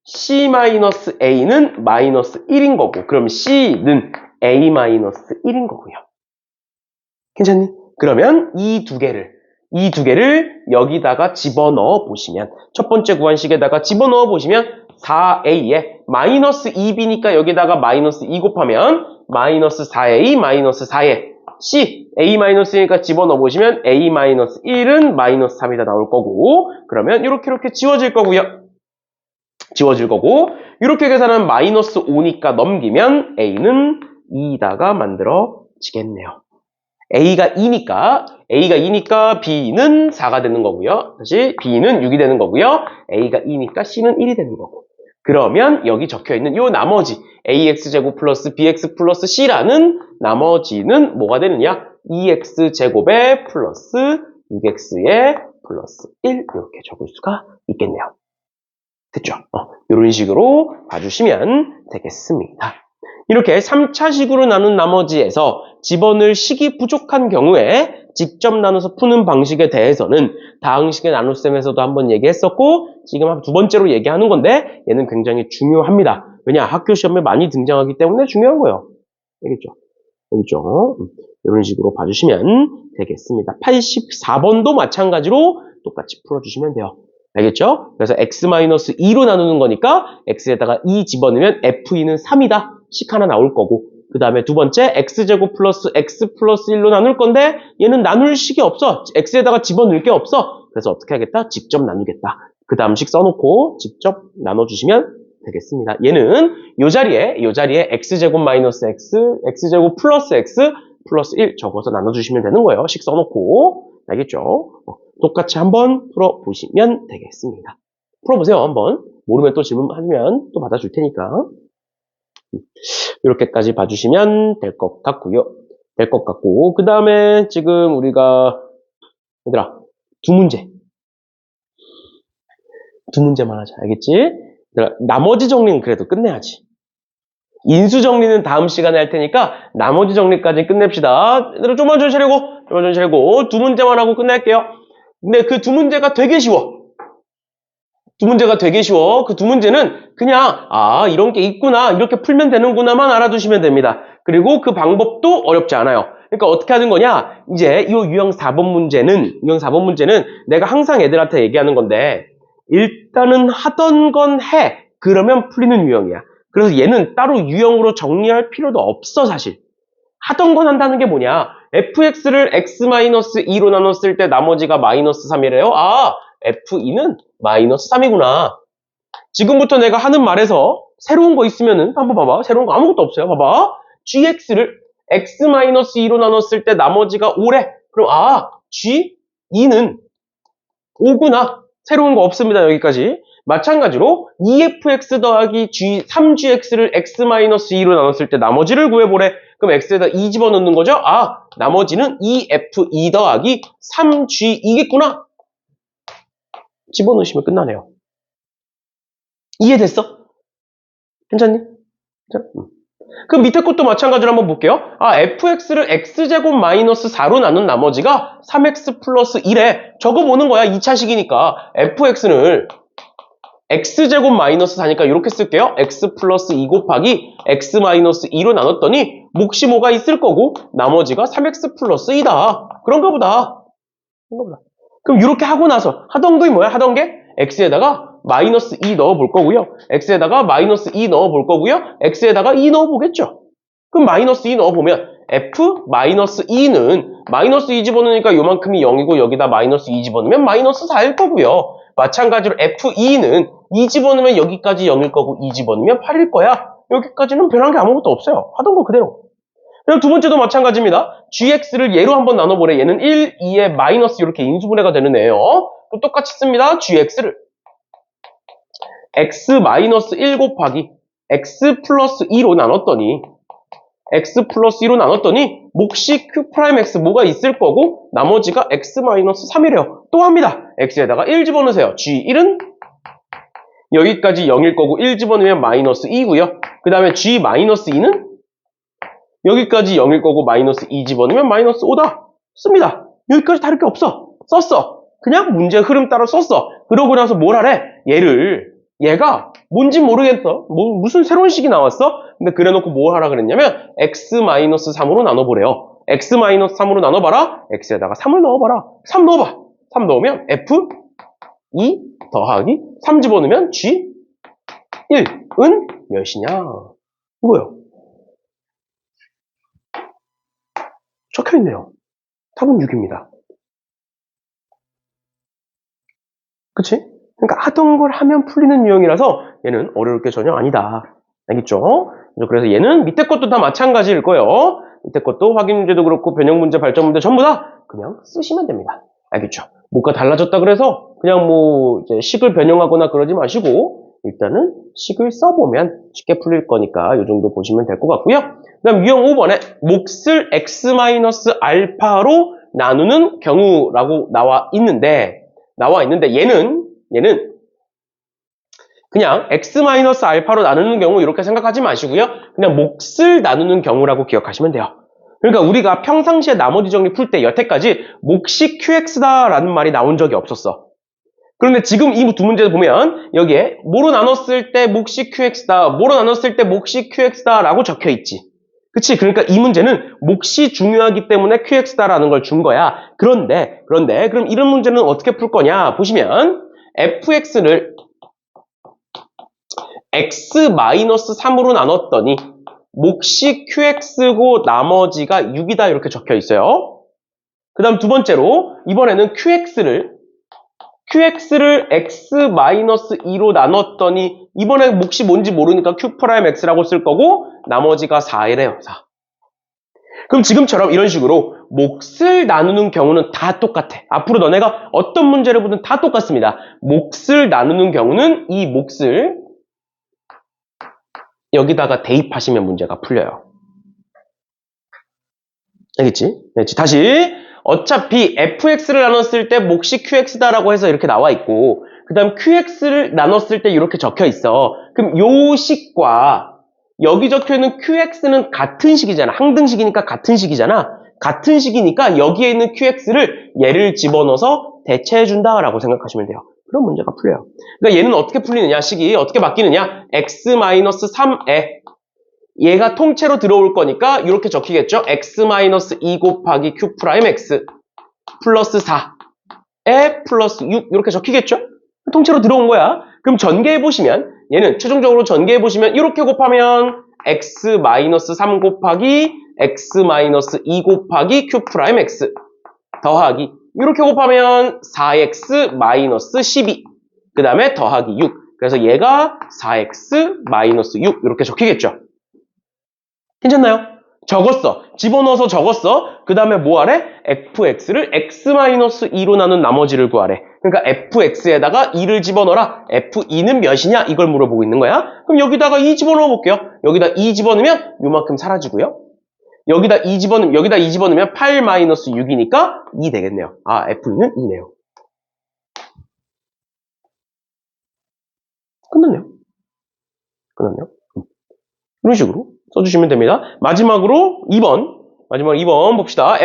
c-a는 마이너스 1인 거고, 그럼 c는 a-1인 거고요. 괜찮니? 그러면 이 두 개를 여기다가 집어넣어 보시면, 첫 번째 구한식에다가 집어넣어 보시면 4a에 마이너스 2b니까 여기다가 마이너스 2 곱하면 마이너스 4a 마이너스 4에 c a-1이니까 집어넣어 보시면 a-1은 마이너스 3이다 나올 거고, 그러면 이렇게 지워질 거고요. 지워질 거고, 이렇게 계산하면 마이너스 5니까 넘기면 a는 2다가 만들어지겠네요. a가 2니까 b는 4가 되는 거고요. 다시 b는 6이 되는 거고요. a가 2니까 c는 1이 되는 거고. 그러면 여기 적혀있는 요 나머지 ax제곱 플러스 bx 플러스 c라는 나머지는 뭐가 되느냐? 2x제곱에 플러스 6x에 플러스 1 이렇게 적을 수가 있겠네요. 됐죠? 이런 식으로 봐주시면 되겠습니다. 이렇게 3차식으로 나눈 나머지에서 집어넣을 식이 부족한 경우에 직접 나눠서 푸는 방식에 대해서는 다항식의 나눗셈에서도 한번 얘기했었고, 지금 두 번째로 얘기하는 건데 얘는 굉장히 중요합니다. 왜냐? 학교 시험에 많이 등장하기 때문에 중요한 거예요. 알겠죠? 이런 식으로 봐주시면 되겠습니다. 84번도 마찬가지로 똑같이 풀어주시면 돼요. 알겠죠? 그래서 x-2로 나누는 거니까 x에다가 2 집어넣으면 f2는 3이다. 식 하나 나올 거고, 그 다음에 두 번째 x제곱 플러스 x 플러스 1로 나눌 건데 얘는 나눌 식이 없어. x에다가 집어넣을 게 없어. 그래서 어떻게 하겠다? 직접 나누겠다. 그 다음 식 써놓고 직접 나눠주시면 되겠습니다. 얘는 요 자리에 x제곱 마이너스 x, x제곱 플러스 x 플러스 1 적어서 나눠주시면 되는 거예요. 식 써놓고. 알겠죠? 똑같이 한번 풀어보시면 되겠습니다. 풀어보세요. 한번. 모르면 또 질문하시면 또 받아줄 테니까. 이렇게까지 봐주시면 될 것 같고요. 그 다음에 지금 우리가 얘들아 두 문제만 하자. 알겠지? 얘들아, 나머지 정리는 그래도 끝내야지. 인수 정리는 다음 시간에 할 테니까 나머지 정리까지 끝냅시다. 얘들아 좀만 정신 차리고 두 문제만 하고 끝낼게요. 근데 그 두 문제가 되게 쉬워. 그 두 문제는 그냥 이런 게 있구나, 이렇게 풀면 되는구나만 알아두시면 됩니다. 그리고 그 방법도 어렵지 않아요. 그러니까 어떻게 하는 거냐? 이제 이 유형 4번 문제는 내가 항상 애들한테 얘기하는 건데, 일단은 하던 건 해. 그러면 풀리는 유형이야. 그래서 얘는 따로 유형으로 정리할 필요도 없어. 사실 하던 건 한다는 게 뭐냐? fx를 x-2로 나눴을 때 나머지가 마이너스 3이래요. f2는 마이너스 3이구나. 지금부터 내가 하는 말에서 새로운 거 있으면은 한번 봐봐. 새로운 거 아무것도 없어요. 봐봐. gx를 x-2로 나눴을 때 나머지가 5래. 그럼 g2는 5구나. 새로운 거 없습니다. 여기까지. 마찬가지로 2fx 더하기 3gx를 x-2로 나눴을 때 나머지를 구해보래. 그럼 x에다 2 집어넣는 거죠? 아, 나머지는 2f2 더하기 3g2겠구나. 집어넣으시면 끝나네요. 이해됐어? 괜찮니? 그럼 밑에 것도 마찬가지로 한번 볼게요. 아, fx를 x제곱 마이너스 4로 나눈 나머지가 3x 플러스 1에 적어보는 거야. 2차식이니까. fx를 x제곱 마이너스 4니까 이렇게 쓸게요. x 플러스 2 곱하기 x 마이너스 2로 나눴더니 몫이 뭐가 있을 거고 나머지가 3x 플러스 2다. 그런가 보다. 그럼 이렇게 하고 나서 하던 게 뭐야? 하던 게 x에다가 마이너스 2 넣어볼 거고요. x에다가 마이너스 2 넣어볼 거고요. x에다가 2 넣어보겠죠. 그럼 마이너스 2 넣어보면 f 마이너스 2는 마이너스 2 집어넣으니까 요만큼이 0이고 여기다 마이너스 2 집어넣으면 마이너스 4일 거고요. 마찬가지로 f2는 2 집어넣으면 여기까지 0일 거고 2 집어넣으면 8일 거야. 여기까지는 변한 게 아무것도 없어요. 하던 거 그대로. 그리고 두 번째도 마찬가지입니다. gx를 얘로 한번 나눠보래. 얘는 1, 2에 마이너스 이렇게 인수분해가 되는 애예요. 또 똑같이 씁니다. gx를 x 마이너스 1 곱하기 x 플러스 2로 나눴더니 x 플러스 2로 나눴더니 몫이 q 프라임 x 뭐가 있을 거고 나머지가 x 마이너스 3이래요. 또 합니다. x에다가 1 집어넣으세요. g1은 여기까지 0일 거고 1 집어넣으면 마이너스 2고요. 그 다음에 g 마이너스 2는 여기까지 0일 거고 마이너스 2 집어넣으면 마이너스 5다. 씁니다. 여기까지 다를 게 없어. 썼어. 그냥 문제 흐름 따라 썼어. 그러고 나서 뭘 하래? 얘가 뭔지 모르겠어. 무슨 새로운 식이 나왔어? 근데 그래놓고 뭘 하라 그랬냐면 x-3으로 나눠보래요. x-3으로 나눠봐라. x에다가 3을 넣어봐라. 3 넣어봐. 3 넣으면 f 2 더하기 3 집어넣으면 g 1은 몇이냐? 이거요. 적혀있네요. 답은 6입니다. 그치? 그러니까 하던 걸 하면 풀리는 유형이라서 얘는 어려울 게 전혀 아니다. 알겠죠? 그래서 얘는 밑에 것도 다 마찬가지일 거예요. 밑에 것도 확인 문제도 그렇고 변형 문제, 발전 문제 전부 다 그냥 쓰시면 됩니다. 알겠죠? 뭐가 달라졌다 그래서 그냥 뭐 이제 식을 변형하거나 그러지 마시고 일단은 식을 써보면 쉽게 풀릴 거니까 이 정도 보시면 될 것 같고요. 그 다음 유형 5번에 몫을 x-알파로 나누는 경우라고 나와 있는데 얘는 그냥 x-알파로 나누는 경우 이렇게 생각하지 마시고요. 그냥 몫을 나누는 경우라고 기억하시면 돼요. 그러니까 우리가 평상시에 나머지 정리 풀 때 여태까지 몫이 qx다라는 말이 나온 적이 없었어. 그런데 지금 이 두 문제 보면 여기에 뭐로 나눴을 때 몫이 qx다, 뭐로 나눴을 때 몫이 qx다라고 적혀 있지. 그치? 그러니까 이 문제는 몫이 중요하기 때문에 qx다라는 걸 준 거야. 그런데 그럼 이런 문제는 어떻게 풀 거냐? 보시면 fx를 x-3으로 나눴더니 몫이 qx고 나머지가 6이다 이렇게 적혀 있어요. 그 다음 두 번째로 이번에는 qx를 x-2로 나눴더니 이번에 몫이 뭔지 모르니까 q'x라고 쓸 거고 나머지가 4이래요. 4. 그럼 지금처럼 이런 식으로 몫을 나누는 경우는 다 똑같아. 앞으로 너네가 어떤 문제를 보든 다 똑같습니다. 몫을 나누는 경우는 이 몫을 여기다가 대입하시면 문제가 풀려요. 알겠지? 다시 어차피 fx를 나눴을 때 몫이 qx다라고 해서 이렇게 나와 있고 그 다음 qx를 나눴을 때 이렇게 적혀 있어. 그럼 요 식과 여기 적혀있는 qx는 같은 식이잖아. 항등식이니까 같은 식이잖아. 같은 식이니까 여기에 있는 qx를 얘를 집어넣어서 대체해준다라고 생각하시면 돼요. 그럼 문제가 풀려요. 그러니까 얘는 어떻게 풀리느냐, 식이 어떻게 바뀌느냐, x-3에 얘가 통째로 들어올 거니까 이렇게 적히겠죠. x-2 곱하기 q'x 플러스 4에 플러스 6 이렇게 적히겠죠. 통째로 들어온 거야. 그럼 전개해보시면 얘는 최종적으로 전개해보시면 이렇게 곱하면 x-3 곱하기 x-2 곱하기 q'x 더하기 이렇게 곱하면 4x-12 그 다음에 더하기 6 그래서 얘가 4x-6 이렇게 적히겠죠. 괜찮나요? 적었어. 집어넣어서 적었어. 그 다음에 뭐 하래? fx를 x-2로 나눈 나머지를 구하래. 그러니까 fx에다가 2를 집어넣어라. f2는 몇이냐? 이걸 물어보고 있는 거야. 그럼 여기다가 2 집어넣어 볼게요. 여기다 2 집어넣으면 요만큼 사라지고요. 여기다 2 집어넣으면 8 마이너스 6이니까 2 되겠네요. 아, F는 2네요. 끝났네요. 이런 식으로 써주시면 됩니다. 마지막으로 2번 봅시다.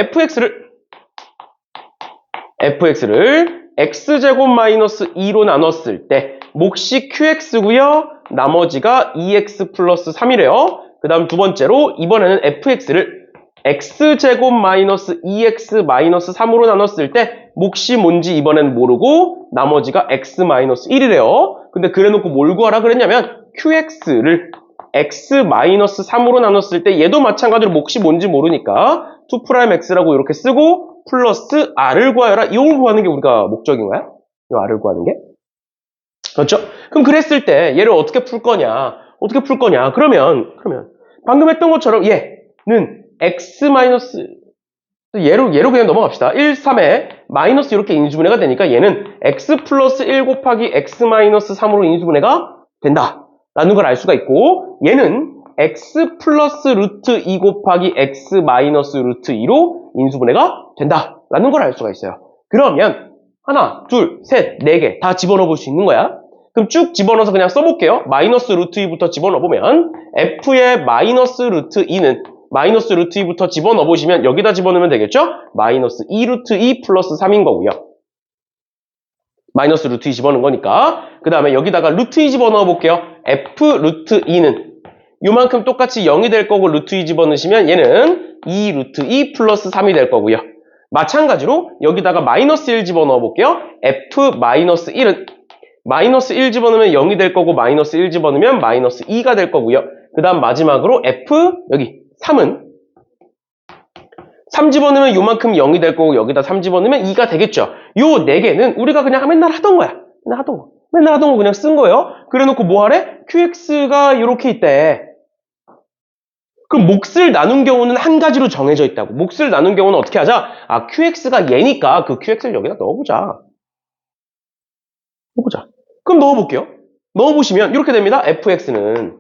fx를 x제곱 마이너스 2로 나눴을 때 몫이 qx고요. 나머지가 2x 플러스 3이래요. 그 다음 두 번째로 이번에는 fx를 x제곱 마이너스 2x 마이너스 3으로 나눴을 때 몫이 뭔지 이번엔 모르고 나머지가 x 마이너스 1이래요. 근데 그래놓고 뭘 구하라 그랬냐면 qx를 x 마이너스 3으로 나눴을 때 얘도 마찬가지로 몫이 뭔지 모르니까 2'x라고 이렇게 쓰고 플러스 r을 구하여라. 이걸 구하는 게 우리가 목적인 거야. 이 r을 구하는 게. 그렇죠? 그럼 그랬을 때 얘를 어떻게 풀 거냐? 그러면 방금 했던 것처럼 얘는 x 마이너스 얘로 그냥 넘어갑시다. 1, 3에 마이너스 이렇게 인수분해가 되니까 얘는 x 플러스 1 곱하기 x 마이너스 3으로 인수분해가 된다. 라는 걸 알 수가 있고 얘는 x 플러스 루트 2 곱하기 x 마이너스 루트 2로 인수분해가 된다. 라는 걸 알 수가 있어요. 그러면 하나, 둘, 셋, 네 개 다 집어넣어 볼 수 있는 거야. 그럼 쭉 집어넣어서 그냥 써볼게요. 마이너스 루트 2부터 집어넣어보면 f의 마이너스 루트 2는 마이너스 루트 2부터 집어넣어보시면 여기다 집어넣으면 되겠죠? 마이너스 2 루트 2 플러스 3인 거고요. 마이너스 루트 2 집어넣은 거니까. 그 다음에 여기다가 루트 2 집어넣어 볼게요. f 루트 2는 요만큼 똑같이 0이 될 거고 루트 2 집어넣으시면 얘는 2 루트 2 플러스 3이 될 거고요. 마찬가지로 여기다가 마이너스 1 집어넣어 볼게요. f 마이너스 1은 마이너스 1 집어넣으면 0이 될 거고 마이너스 1 집어넣으면 마이너스 2가 될 거고요. 그 다음 마지막으로 f 여기 3은 3 집어넣으면 요만큼 0이 될 거고 여기다 3 집어넣으면 2가 되겠죠. 요 4개는 우리가 그냥 맨날 하던 거야. 맨날 하던 거 그냥 쓴 거예요. 그래 놓고 뭐 하래? qx가 이렇게 있대. 그럼 몫을 나눈 경우는 한 가지로 정해져 있다고. 몫을 나눈 경우는 어떻게 하자? 아, qx가 얘니까 그 qx를 여기다 넣어보자. 그럼 넣어볼게요. 넣어보시면 이렇게 됩니다. fx는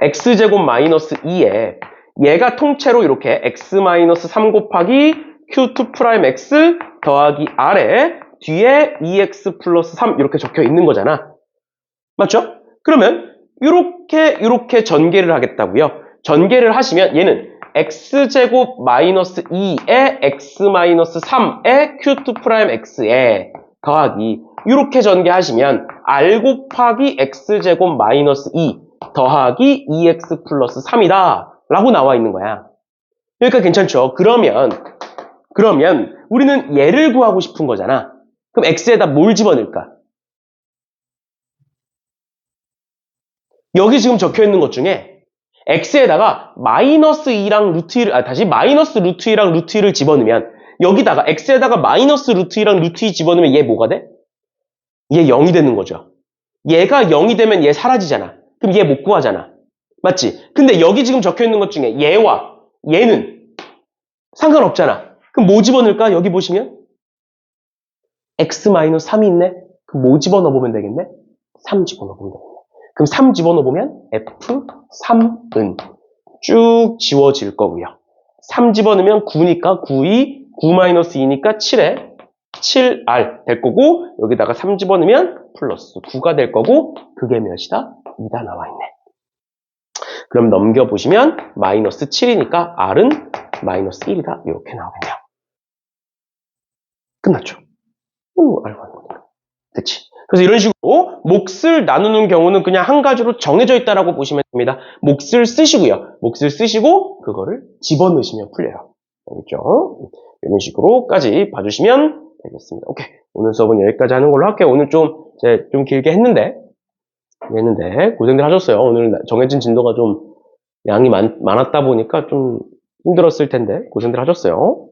x제곱 마이너스 2에 얘가 통째로 이렇게 x 마이너스 3 곱하기 q2'x 더하기 r에 뒤에 2x 플러스 3 이렇게 적혀 있는 거잖아. 맞죠? 그러면 이렇게 전개를 하겠다고요. 전개를 하시면 얘는 x제곱 마이너스 2에 x 마이너스 3에 q2'x에 더하기 이렇게 전개하시면 r 곱하기 x제곱 마이너스 2 더하기 2x 플러스 3이다 라고 나와 있는 거야. 그러니까 괜찮죠? 그러면 우리는 얘를 구하고 싶은 거잖아. 그럼 x에다 뭘 집어넣을까? 여기 지금 적혀 있는 것 중에 x에다가 마이너스 2랑 루트 2를 마이너스 루트 2랑 루트 2를 집어넣으면 여기다가 x에다가 마이너스 루트 2랑 루트 2 집어넣으면 얘 뭐가 돼? 얘 0이 되는 거죠. 얘가 0이 되면 얘 사라지잖아. 그럼 얘 못 구하잖아. 맞지? 근데 여기 지금 적혀 있는 것 중에 얘와 얘는 상관없잖아. 그럼 뭐 집어넣을까? 여기 보시면 x-3이 있네? 그럼 뭐 집어넣어보면 되겠네? 3 집어넣어보면 되겠네. 그럼 3 집어넣어보면 f3은 쭉 지워질 거고요. 3 집어넣으면 9니까 9-2니까 7에 7r 될 거고 여기다가 3 집어넣으면 플러스 9가 될 거고 그게 몇이다? 2가 나와 있네. 그럼 넘겨보시면 마이너스 7이니까 r은 마이너스 1이다. 이렇게 나오겠네요. 끝났죠? 알고 하는 거니까. 그치? 그래서 이런 식으로 몫을 나누는 경우는 그냥 한 가지로 정해져 있다라고 보시면 됩니다. 몫을 쓰시고요. 몫을 쓰시고 그거를 집어넣으시면 풀려요. 알겠죠? 이런 식으로까지 봐주시면 되겠습니다. 오케이. 오늘 수업은 여기까지 하는 걸로 할게요. 오늘 좀 길게 했는데 고생들 하셨어요. 오늘 정해진 진도가 좀 양이 많았다 보니까 좀 힘들었을 텐데 고생들 하셨어요.